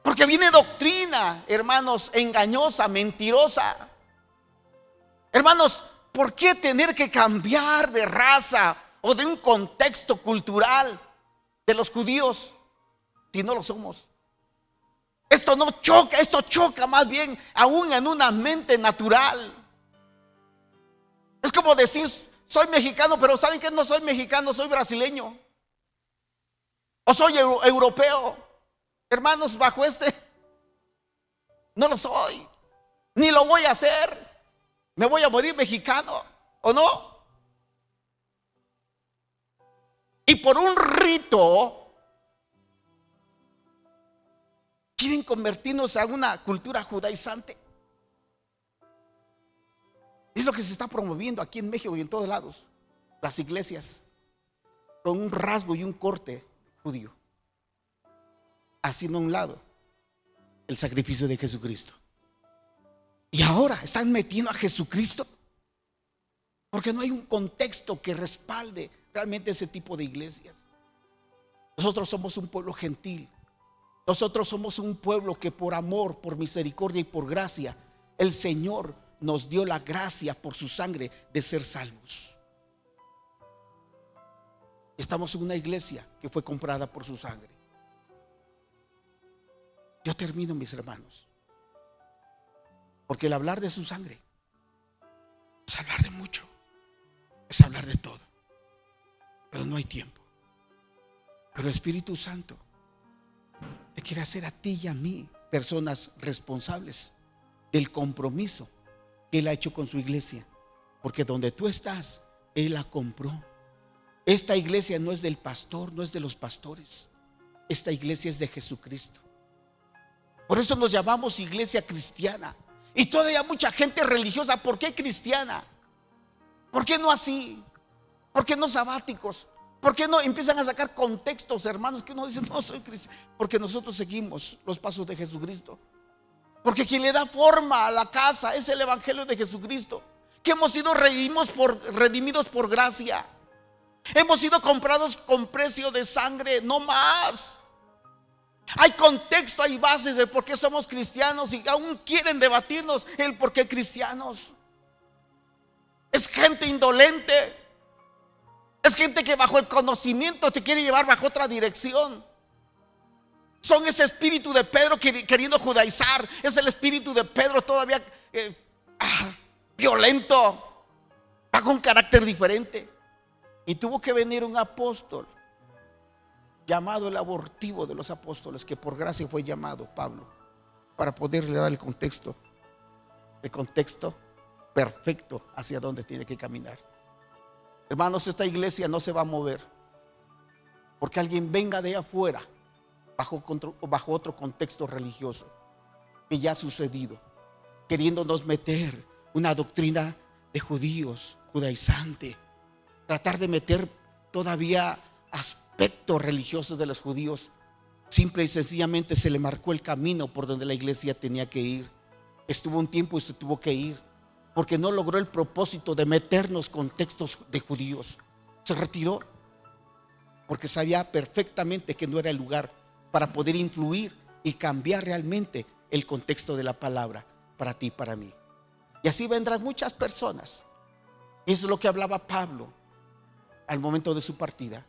Porque viene doctrina, hermanos, engañosa, mentirosa. Hermanos, ¿por qué tener que cambiar de raza o de un contexto cultural de los judíos si no lo somos? Esto no choca, esto choca más bien aún en una mente natural. Es como decir: soy mexicano, pero ¿saben qué? No soy mexicano, soy brasileño. O soy europeo. Hermanos, bajo no lo soy, ni lo voy a hacer. Me voy a morir mexicano, ¿o no? Y por un rito quieren convertirnos a una cultura judaizante. Es lo que se está promoviendo aquí en México y en todos lados. Las iglesias con un rasgo y un corte judío, haciendo a un lado el sacrificio de Jesucristo. Y ahora están metiendo a Jesucristo porque no hay un contexto que respalde realmente ese tipo de iglesias. Nosotros somos un pueblo gentil. Nosotros somos un pueblo que por amor, por misericordia y por gracia, el Señor nos dio la gracia por su sangre de ser salvos. Estamos en una iglesia que fue comprada por su sangre. Yo termino, mis hermanos, porque el hablar de su sangre es hablar de mucho, es hablar de todo, pero no hay tiempo. Pero el Espíritu Santo te quiere hacer a ti y a mí personas responsables del compromiso que Él ha hecho con su iglesia, porque donde tú estás, Él la compró. Esta iglesia no es del pastor, no es de los pastores. Esta iglesia es de Jesucristo. Por eso nos llamamos iglesia cristiana. Y todavía mucha gente religiosa. ¿Por qué cristiana? ¿Por qué no así? ¿Por qué no sabáticos? ¿Por qué no empiezan a sacar contextos, hermanos, que uno dice: no soy cristiano? Porque nosotros seguimos los pasos de Jesucristo. Porque quien le da forma a la casa es el evangelio de Jesucristo, que hemos sido redimidos por gracia. Hemos sido comprados con precio de sangre, no más. Hay contexto, hay bases de por qué somos cristianos, y aún quieren debatirnos el por qué cristianos. Es gente indolente. Es gente que bajo el conocimiento te quiere llevar bajo otra dirección. Son ese espíritu de Pedro queriendo judaizar. Es el espíritu de Pedro todavía violento, bajo un carácter diferente. Y tuvo que venir un apóstol llamado el abortivo de los apóstoles, que por gracia fue llamado Pablo, para poderle dar el contexto perfecto hacia dónde tiene que caminar. Hermanos, esta iglesia no se va a mover porque alguien venga de afuera bajo otro contexto religioso que ya ha sucedido, queriéndonos meter una doctrina de judíos, judaizante, tratar de meter todavía aspectos religiosos de los judíos. Simple y sencillamente se le marcó el camino por donde la iglesia tenía que ir. Estuvo un tiempo y se tuvo que ir, porque no logró el propósito de meternos con textos de judíos. Se retiró, porque sabía perfectamente que no era el lugar para poder influir y cambiar realmente el contexto de la palabra para ti y para mí. Y así vendrán muchas personas. Eso es lo que hablaba Pablo al momento de su partida.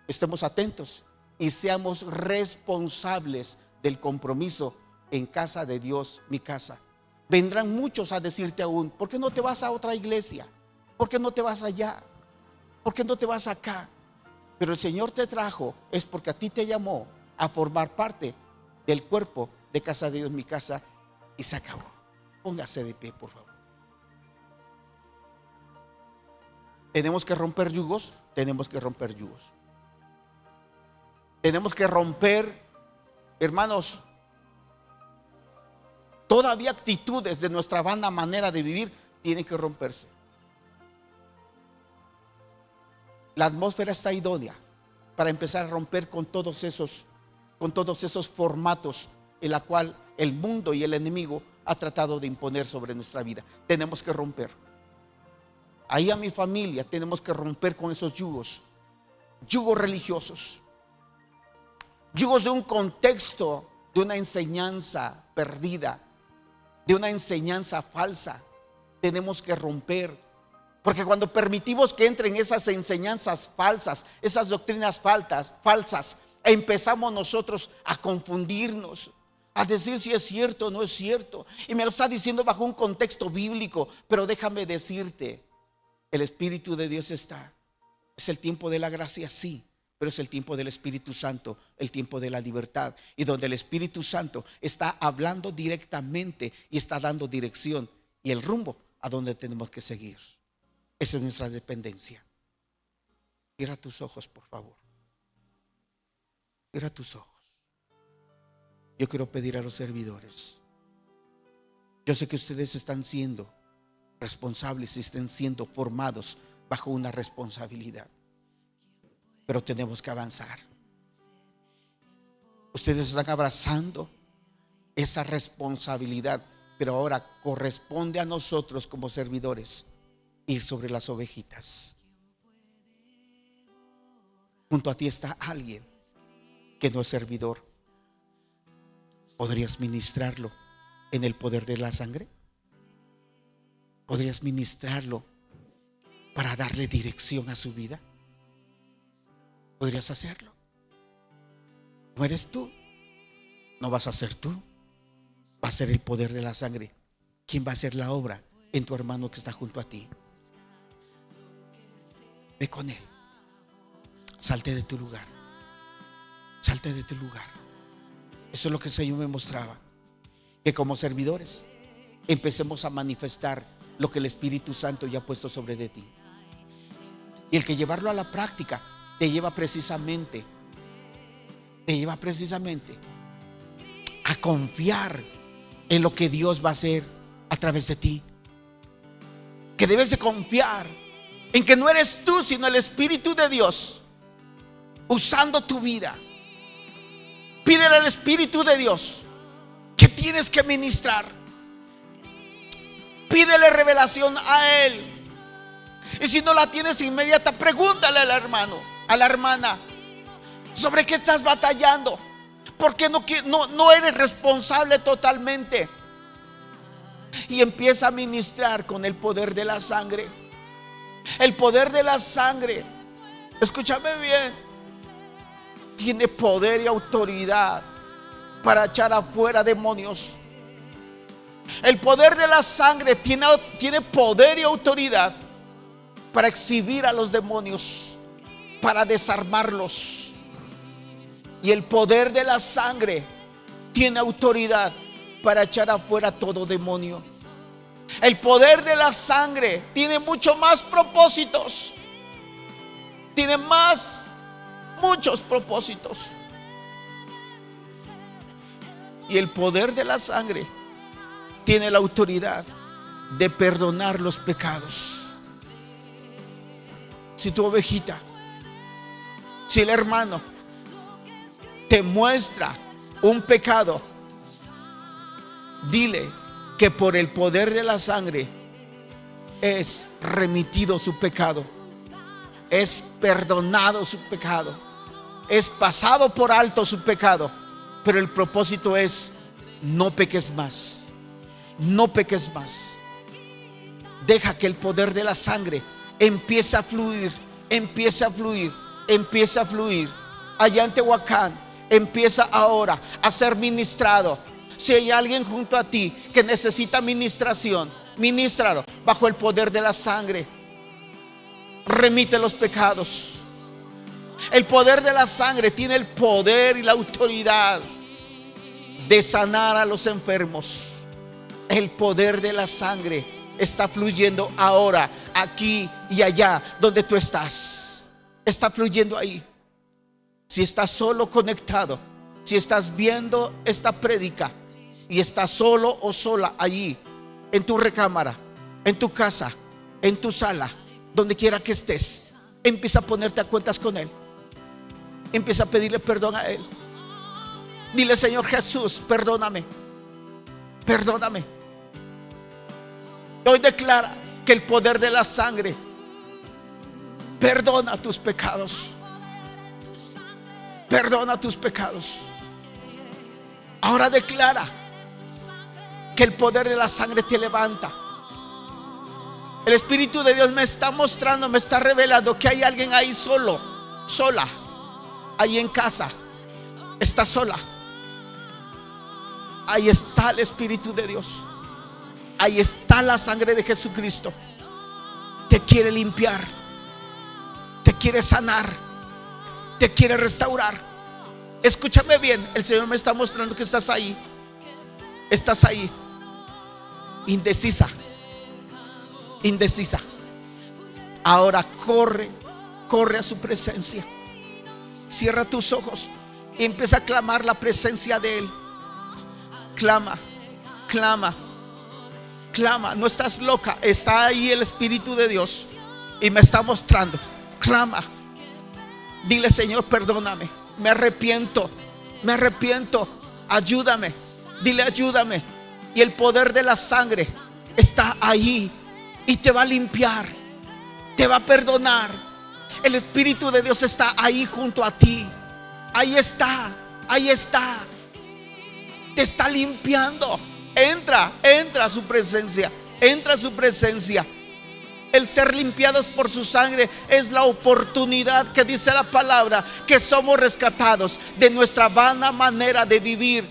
Estemos atentos y seamos responsables del compromiso en casa de Dios, mi casa. Vendrán muchos a decirte aún: ¿por qué no te vas a otra iglesia? ¿Por qué no te vas allá? ¿Por qué no te vas acá? Pero el Señor te trajo es porque a ti te llamó a formar parte del cuerpo de casa de Dios, mi casa, y se acabó. Póngase de pie, por favor. Tenemos que romper yugos, tenemos que romper yugos. Tenemos que romper, hermanos, todavía actitudes de nuestra vana manera de vivir tienen que romperse. La atmósfera está idónea para empezar a romper con todos esos formatos en la cual el mundo y el enemigo ha tratado de imponer sobre nuestra vida. Tenemos que romper. Ahí a mi familia tenemos que romper con esos yugos religiosos, yugos de un contexto, de una enseñanza perdida, de una enseñanza falsa. Tenemos que romper, porque cuando permitimos que entren esas enseñanzas falsas, esas doctrinas falsas, empezamos nosotros a confundirnos, a decir si es cierto o no es cierto. Y me lo está diciendo bajo un contexto bíblico, pero déjame decirte, el Espíritu de Dios está. Es el tiempo de la gracia, sí, pero es el tiempo del Espíritu Santo, el tiempo de la libertad, y donde el Espíritu Santo está hablando directamente y está dando dirección y el rumbo a donde tenemos que seguir. Esa es nuestra dependencia. Cierra tus ojos, por favor. Cierra tus ojos. Yo quiero pedir a los servidores. Yo sé que ustedes están siendo responsables y estén siendo formados bajo una responsabilidad, pero tenemos que avanzar. Ustedes están abrazando esa responsabilidad, pero ahora corresponde a nosotros como servidores ir sobre las ovejitas. Junto a ti está alguien que no es servidor. ¿Podrías ministrarlo en el poder de la sangre? ¿Podrías ministrarlo para darle dirección a su vida? ¿Podrías hacerlo? No eres tú, no vas a ser tú, va a ser el poder de la sangre. ¿Quién va a hacer la obra? En tu hermano que está junto a ti. Ve con él. Salte de tu lugar. Salte de tu lugar. Eso es lo que el Señor me mostraba. Que como servidores empecemos a manifestar lo que el Espíritu Santo ya ha puesto sobre de ti. Y el que llevarlo a la práctica te lleva precisamente a confiar en lo que Dios va a hacer a través de ti. Que debes de confiar en que no eres tú, sino el Espíritu de Dios usando tu vida. Pídele al Espíritu de Dios que tienes que ministrar. Pídele revelación a Él. Y si no la tienes inmediata, pregúntale al hermano, a la hermana, sobre qué estás batallando. ¿Por qué no eres responsable totalmente? Y empieza a ministrar con el poder de la sangre. El poder de la sangre, escúchame bien, tiene poder y autoridad para echar afuera demonios. El poder de la sangre tiene poder y autoridad para exhibir a los demonios, para desarmarlos. Y el poder de la sangre tiene autoridad para echar afuera todo demonio. El poder de la sangre tiene mucho más propósitos. Tiene muchos propósitos. Y el poder de la sangre tiene la autoridad de perdonar los pecados. Si tu ovejita, si el hermano te muestra un pecado, dile que por el poder de la sangre es remitido su pecado, es perdonado su pecado, es pasado por alto su pecado. Pero el propósito es: no peques más, no peques más. Deja que el poder de la sangre empiece a fluir, empiece a fluir, empiece a fluir. Allá en Tehuacán, empieza ahora a ser ministrado. Si hay alguien junto a ti que necesita ministración, ministralo bajo el poder de la sangre. Remite los pecados. El poder de la sangre tiene el poder y la autoridad de sanar a los enfermos. El poder de la sangre está fluyendo ahora, aquí y allá donde tú estás. Está fluyendo ahí. Si estás solo conectado, si estás viendo esta prédica y estás solo o sola allí, en tu recámara, en tu casa, en tu sala, donde quiera que estés, empieza a ponerte a cuentas con Él. Empieza a pedirle perdón a Él. Dile: Señor Jesús, perdóname, perdóname. Hoy declara que el poder de la sangre perdona tus pecados. Perdona tus pecados. Ahora declara que el poder de la sangre te levanta. El Espíritu de Dios me está mostrando, me está revelando que hay alguien ahí solo, sola, ahí en casa. Está sola. Ahí está el Espíritu de Dios. Ahí está la sangre de Jesucristo. Te quiere limpiar, te quiere sanar, te quiere restaurar. Escúchame bien, el Señor me está mostrando que estás ahí. Estás ahí, indecisa, indecisa. Ahora corre, corre a su presencia. Cierra tus ojos y empieza a clamar la presencia de Él. Clama, clama, clama. No estás loca, está ahí el Espíritu de Dios y me está mostrando. Clama. Dile: Señor, perdóname, me arrepiento, ayúdame. Dile: ayúdame. Y el poder de la sangre está ahí y te va a limpiar, te va a perdonar. El Espíritu de Dios está ahí junto a ti. Ahí está, ahí está. Te está limpiando. Entra a su presencia, entra a su presencia. El ser limpiados por su sangre es la oportunidad que dice la palabra, que somos rescatados de nuestra vana manera de vivir.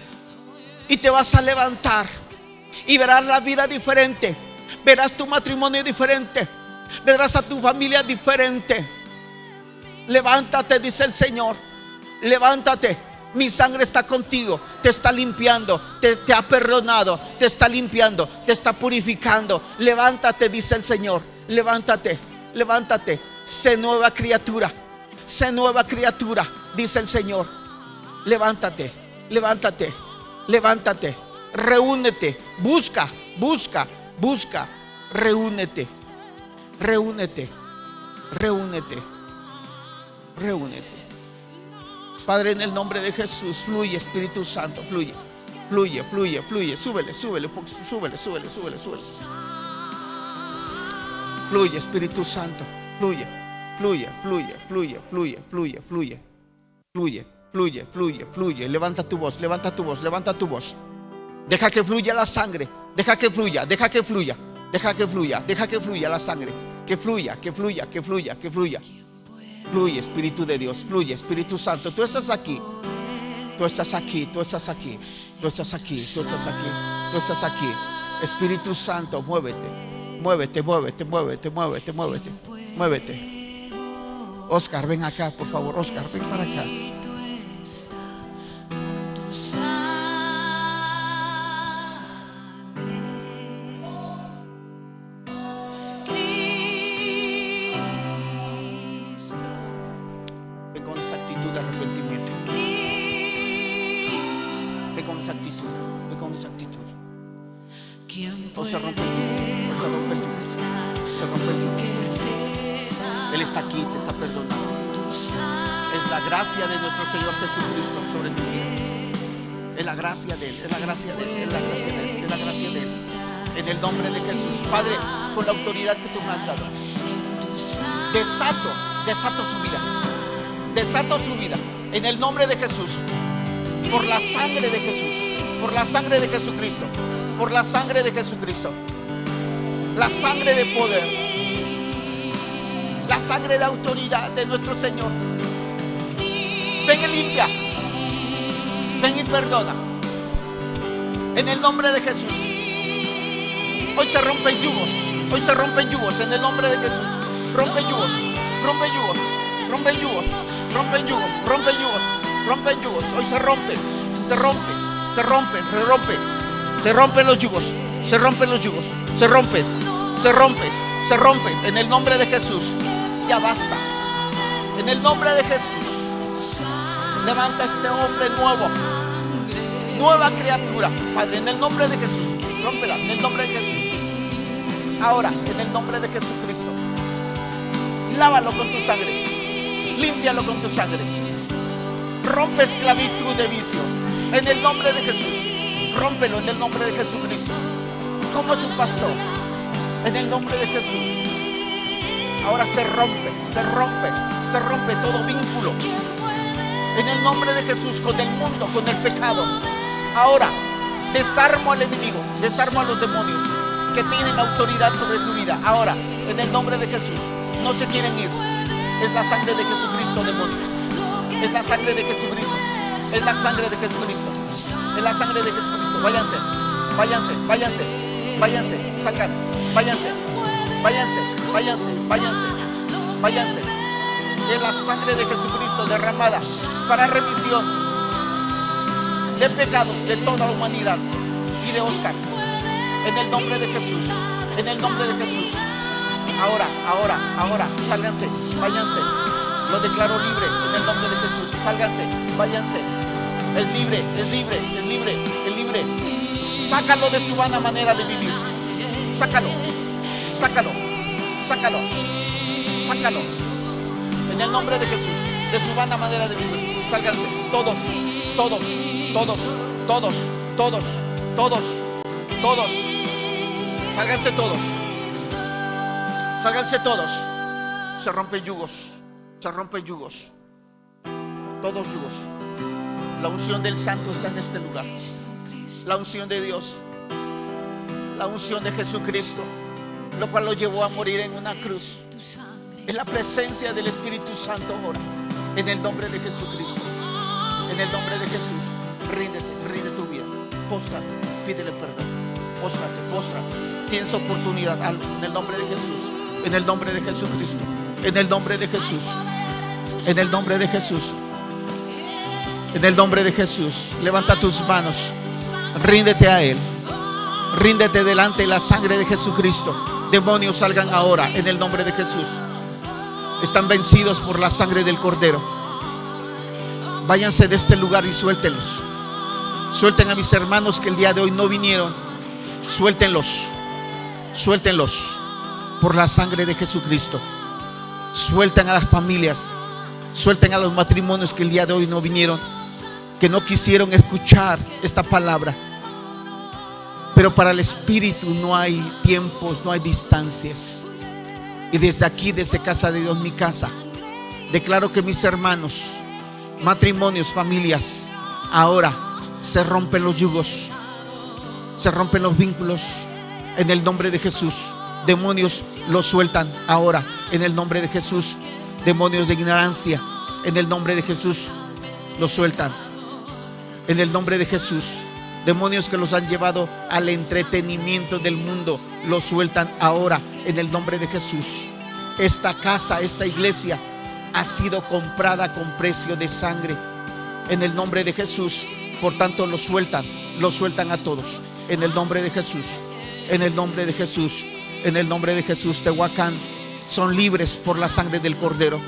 Y te vas a levantar y verás la vida diferente. Verás tu matrimonio diferente. Verás a tu familia diferente. Levántate, dice el Señor. Levántate. Mi sangre está contigo. Te está limpiando. Te ha perdonado. Te está limpiando. Te está purificando. Levántate, dice el Señor. Levántate, levántate. Sé nueva criatura. Sé nueva criatura, dice el Señor. Levántate, levántate, levántate. Reúnete. Busca, busca, busca. Reúnete, reúnete, reúnete, reúnete. Padre, en el nombre de Jesús, fluye, Espíritu Santo, fluye, fluye, fluye, fluye. Súbele, súbele, súbele, súbele, súbele, súbele. Fluye, Espíritu Santo, fluye, fluye, fluye, fluye, fluye, fluye, fluye, fluye, fluye, fluye, fluye. Levanta tu voz, levanta tu voz, levanta tu voz. Deja que fluya la sangre, deja que fluya, deja que fluya, deja que fluya, deja que fluya la sangre, que fluya, que fluya, que fluya, que fluya. Fluye, Espíritu de Dios, fluye, Espíritu Santo. Tú estás aquí, tú estás aquí, tú estás aquí, tú estás aquí, tú estás aquí, tú estás aquí. Espíritu Santo, muévete. Muévete, muévete, muévete, muévete, muévete, muévete. Oscar, ven acá, por favor. Oscar, ven para acá. Ven con esa actitud de arrepentimiento. Ven con esa actitud, ven con esa actitud. Hoy se rompe el yugo. Hoy se rompe el yugo. Se rompe el yugo. Él está aquí, te está perdonando. Es la gracia de nuestro Señor Jesucristo sobre tu vida. Es la gracia de Él, es la gracia de Él, es la gracia de Él, es la gracia de Él. En el nombre de Jesús, Padre, con la autoridad que tú me has dado, desato su vida. Desato su vida. En el nombre de Jesús. Por la sangre de Jesús. Por la sangre de Jesucristo. Por la sangre de Jesucristo. La sangre de poder. La sangre de autoridad de nuestro Señor. Ven y limpia. Ven y perdona. En el nombre de Jesús. Hoy se rompen yugos. Hoy se rompen yugos. En el nombre de Jesús. Rompen yugos. Rompen yugos. Rompen yugos. Rompen yugos. Rompen yugos. Rompen yugos. Hoy se rompe. Se rompe. Se rompe. Se rompe. Se rompen los yugos. Se rompen los yugos. Se rompen. Se rompe. Se rompe. En el nombre de Jesús. Ya basta. En el nombre de Jesús. Levanta a este hombre nuevo. Nueva criatura. Padre, en el nombre de Jesús. Rómpela. En el nombre de Jesús. Ahora, en el nombre de Jesucristo. Lávalo con tu sangre. Límpialo con tu sangre. Rompe esclavitud de vicio. En el nombre de Jesús. Rómpelo en el nombre de Jesucristo. Como su pastor. En el nombre de Jesús. Ahora se rompe, se rompe, se rompe todo vínculo. En el nombre de Jesús, con el mundo, con el pecado. Ahora, desarmo al enemigo, desarmo a los demonios que tienen autoridad sobre su vida. Ahora, en el nombre de Jesús, no se quieren ir. Es la sangre de Jesucristo, demonios. Es la sangre de Jesucristo. Es la sangre de Jesucristo. Es la sangre de Jesucristo. Váyanse, váyanse, váyanse, váyanse, salgan, váyanse. Váyanse, váyanse, váyanse, váyanse. Es la sangre de Jesucristo derramada para remisión de pecados de toda la humanidad y de Oscar. En el nombre de Jesús, en el nombre de Jesús. Ahora, sálganse, váyanse. Lo declaro libre en el nombre de Jesús. Sálganse, váyanse. Es libre, es libre, es libre, es libre. Sácalo de su vana manera de vivir. Sácalo. Sácalo, sácalo, sácalo. En el nombre de Jesús, de su vana manera de vivir. Sálganse, todos, todos, todos, todos, todos, todos, todos. Sálganse todos. Sálganse todos. Se rompen yugos, se rompen yugos. Todos yugos. La unción del Santo está en este lugar. La unción de Dios. La unción de Jesucristo, lo cual lo llevó a morir en una cruz. Es la presencia del Espíritu Santo ahora. En el nombre de Jesucristo. En el nombre de Jesús. Ríndete, rinde tu vida. Póstrate, pídele perdón. Póstrate, póstrate. Tienes oportunidad. En el nombre de Jesús. En el nombre de Jesucristo. En el nombre de Jesús. En el nombre de Jesús. En el nombre de Jesús. Levanta tus manos. Ríndete a Él. Ríndete delante de la sangre de Jesucristo. Demonios, salgan ahora en el nombre de Jesús. Están vencidos por la sangre del Cordero. Váyanse de este lugar y suéltenlos. Suelten a mis hermanos que el día de hoy no vinieron. Suéltenlos. Suéltenlos por la sangre de Jesucristo. Suelten a las familias. Suelten a los matrimonios que el día de hoy no vinieron, que no quisieron escuchar esta palabra. Pero para el Espíritu no hay tiempos, no hay distancias. Y desde aquí, desde Casa de Dios, mi casa, declaro que mis hermanos, matrimonios, familias, ahora se rompen los yugos, se rompen los vínculos en el nombre de Jesús. Demonios los sueltan ahora en el nombre de Jesús. Demonios de ignorancia, en el nombre de Jesús, los sueltan en el nombre de Jesús. Demonios que los han llevado al entretenimiento del mundo, los sueltan ahora en el nombre de Jesús. Esta casa, esta iglesia ha sido comprada con precio de sangre en el nombre de Jesús. Por tanto, los sueltan a todos en el nombre de Jesús. En el nombre de Jesús. En el nombre de Jesús. Tehuacán son libres por la sangre del Cordero.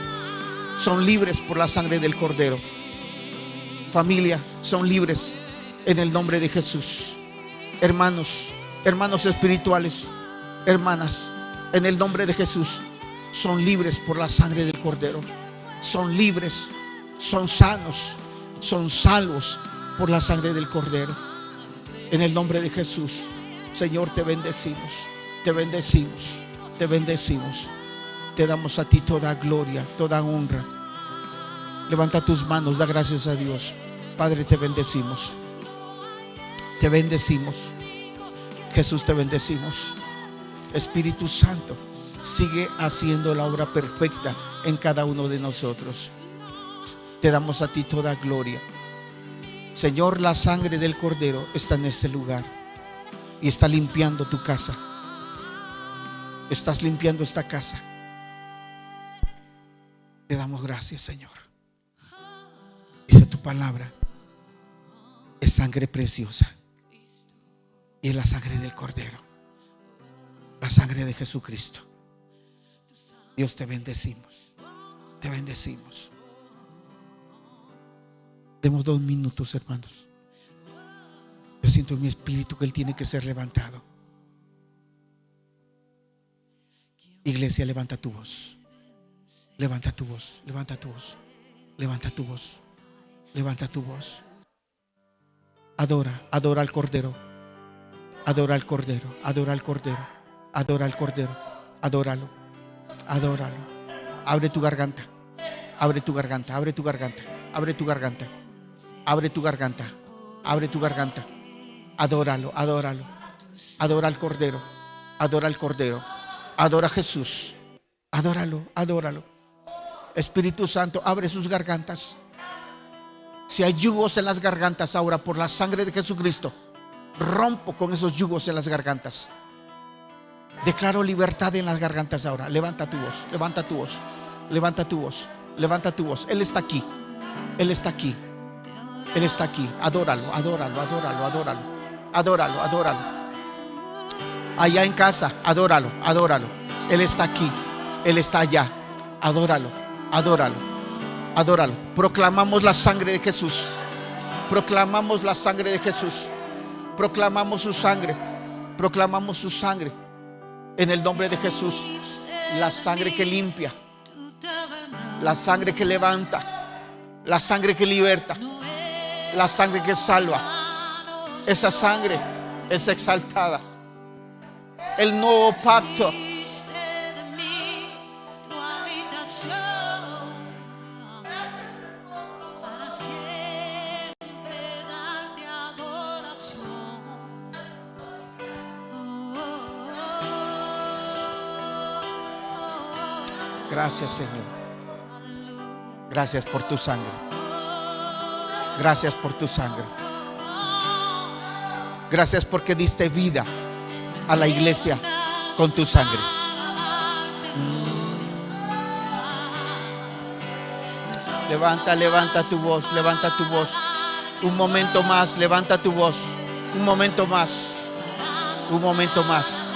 Son libres por la sangre del Cordero. Familia, son libres en el nombre de Jesús. Hermanos, Hermanos espirituales, hermanas, en el nombre de Jesús, son libres por la sangre del Cordero. Son libres, son sanos, son salvos por la sangre del Cordero. En el nombre de Jesús, Señor, te bendecimos, te bendecimos, te bendecimos. Te damos a ti toda gloria, toda honra. Levanta tus manos, da gracias a Dios. Padre, te bendecimos. Te bendecimos. Jesús, te bendecimos. Espíritu Santo, sigue haciendo la obra perfecta en cada uno de nosotros. Te damos a ti toda gloria. Señor, la sangre del Cordero está en este lugar y está limpiando tu casa. Estás limpiando esta casa. Te damos gracias, Señor. Dice tu palabra, es sangre preciosa y es la sangre del Cordero, la sangre de Jesucristo. Dios, te bendecimos, te bendecimos. Demos 2 minutos, hermanos. Yo siento en mi espíritu que Él tiene que ser levantado. Iglesia, levanta tu voz. Levanta tu voz, levanta tu voz, levanta tu voz, levanta tu voz. Adora, adora al Cordero. Adora al Cordero, adora al Cordero, adora al Cordero, adóralo, adóralo. Abre tu garganta, abre tu garganta, abre tu garganta, abre tu garganta, abre tu garganta, abre tu garganta. Adóralo, adóralo. Adora al Cordero, adora al Cordero, adora a Jesús. Adóralo, adóralo. Espíritu Santo, abre sus gargantas. Si hay yugos en las gargantas ahora, por la sangre de Jesucristo, rompo con esos yugos en las gargantas. Declaro libertad en las gargantas ahora. Levanta tu voz, levanta tu voz, levanta tu voz, levanta tu voz. Él está aquí, Él está aquí, Él está aquí. Adóralo, adóralo, adóralo, adóralo, adóralo, adóralo. Allá en casa, adóralo, adóralo. Él está aquí, Él está allá. Adóralo, adóralo, adóralo. Proclamamos la sangre de Jesús. Proclamamos la sangre de Jesús. Proclamamos su sangre. Proclamamos su sangre. En el nombre de Jesús. La sangre que limpia. La sangre que levanta. La sangre que liberta. La sangre que salva. Esa sangre es exaltada. El nuevo pacto. Gracias, Señor. Gracias por tu sangre. Gracias por tu sangre. Gracias porque diste vida a la iglesia con tu sangre. Levanta, levanta tu voz, levanta tu voz. Un momento más, levanta tu voz. Un momento más. Un momento más.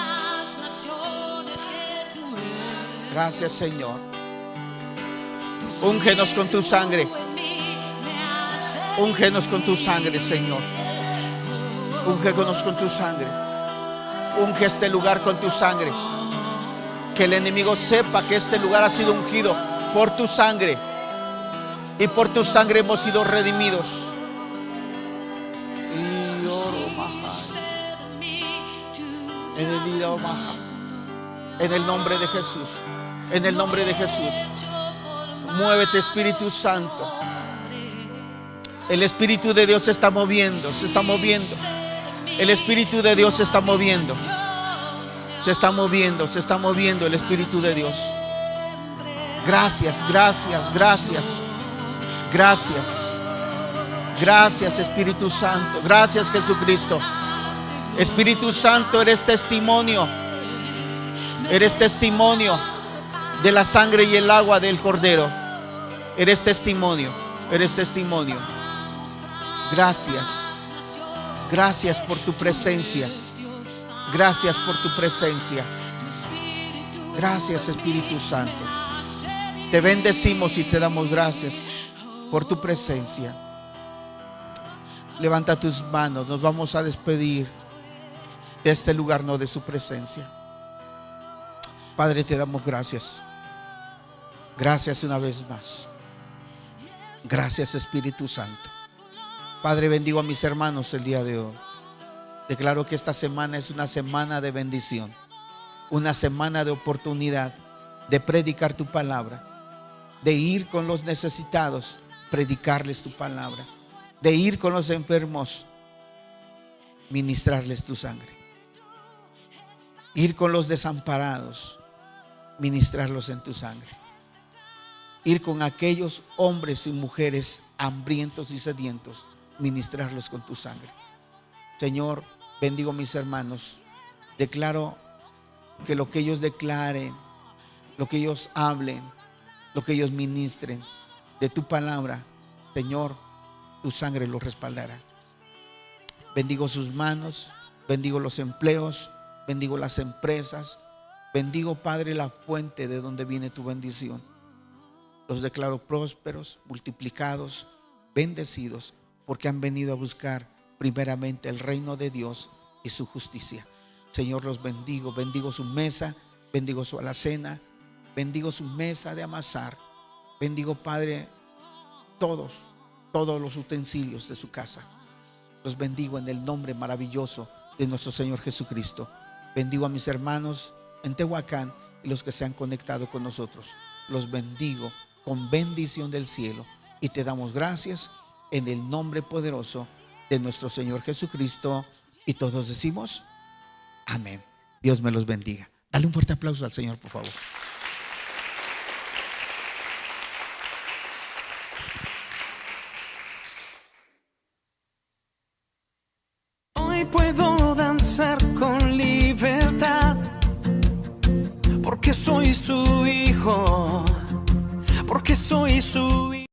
Gracias, Señor. Úngenos con tu sangre. Úngenos con tu sangre, Señor. Úngenos con tu sangre. Unge este lugar con tu sangre. Que el enemigo sepa que este lugar ha sido ungido por tu sangre. Y por tu sangre hemos sido redimidos. En el nombre de Jesús. En el nombre de Jesús. Muévete, Espíritu Santo. El Espíritu de Dios se está moviendo. Se está moviendo. El Espíritu de Dios se está moviendo. Se está moviendo. Se está moviendo el Espíritu de Dios. Gracias, gracias, gracias. Gracias. Gracias, Espíritu Santo. Gracias, Jesucristo. Espíritu Santo, eres testimonio. Eres testimonio de la sangre y el agua del Cordero. Eres testimonio. Eres testimonio. Gracias. Gracias por tu presencia. Gracias por tu presencia. Gracias, Espíritu Santo. Te bendecimos y te damos gracias por tu presencia. Levanta tus manos. Nos vamos a despedir. de este lugar, no de su presencia. Padre, te damos gracias. Gracias una vez más. Gracias, Espíritu Santo. Padre, bendigo a mis hermanos el día de hoy. Declaro que esta semana es una semana de bendición, una semana de oportunidad de predicar tu palabra, de ir con los necesitados, predicarles tu palabra, de ir con los enfermos, ministrarles tu sangre, ir con los desamparados, ministrarlos en tu sangre, ir con aquellos hombres y mujeres hambrientos y sedientos, ministrarlos con tu sangre. Señor, bendigo a mis hermanos. Declaro que lo que ellos declaren, lo que ellos hablen, lo que ellos ministren de tu palabra, Señor, tu sangre los respaldará. Bendigo sus manos, bendigo los empleos, bendigo las empresas, bendigo, Padre, la fuente de donde viene tu bendición. Los declaro prósperos, multiplicados, bendecidos, porque han venido a buscar primeramente el reino de Dios y su justicia. Señor, los bendigo, bendigo su mesa, bendigo su alacena, bendigo su mesa de amasar, bendigo, Padre, todos los utensilios de su casa. Los bendigo en el nombre maravilloso de nuestro Señor Jesucristo. Bendigo a mis hermanos en Tehuacán y los que se han conectado con nosotros. Los bendigo con bendición del cielo y te damos gracias en el nombre poderoso de nuestro Señor Jesucristo. Y todos decimos amén. Dios me los bendiga. Dale un fuerte aplauso al Señor, por favor. Hoy puedo danzar con libertad, porque soy su hijo, porque soy su hijo.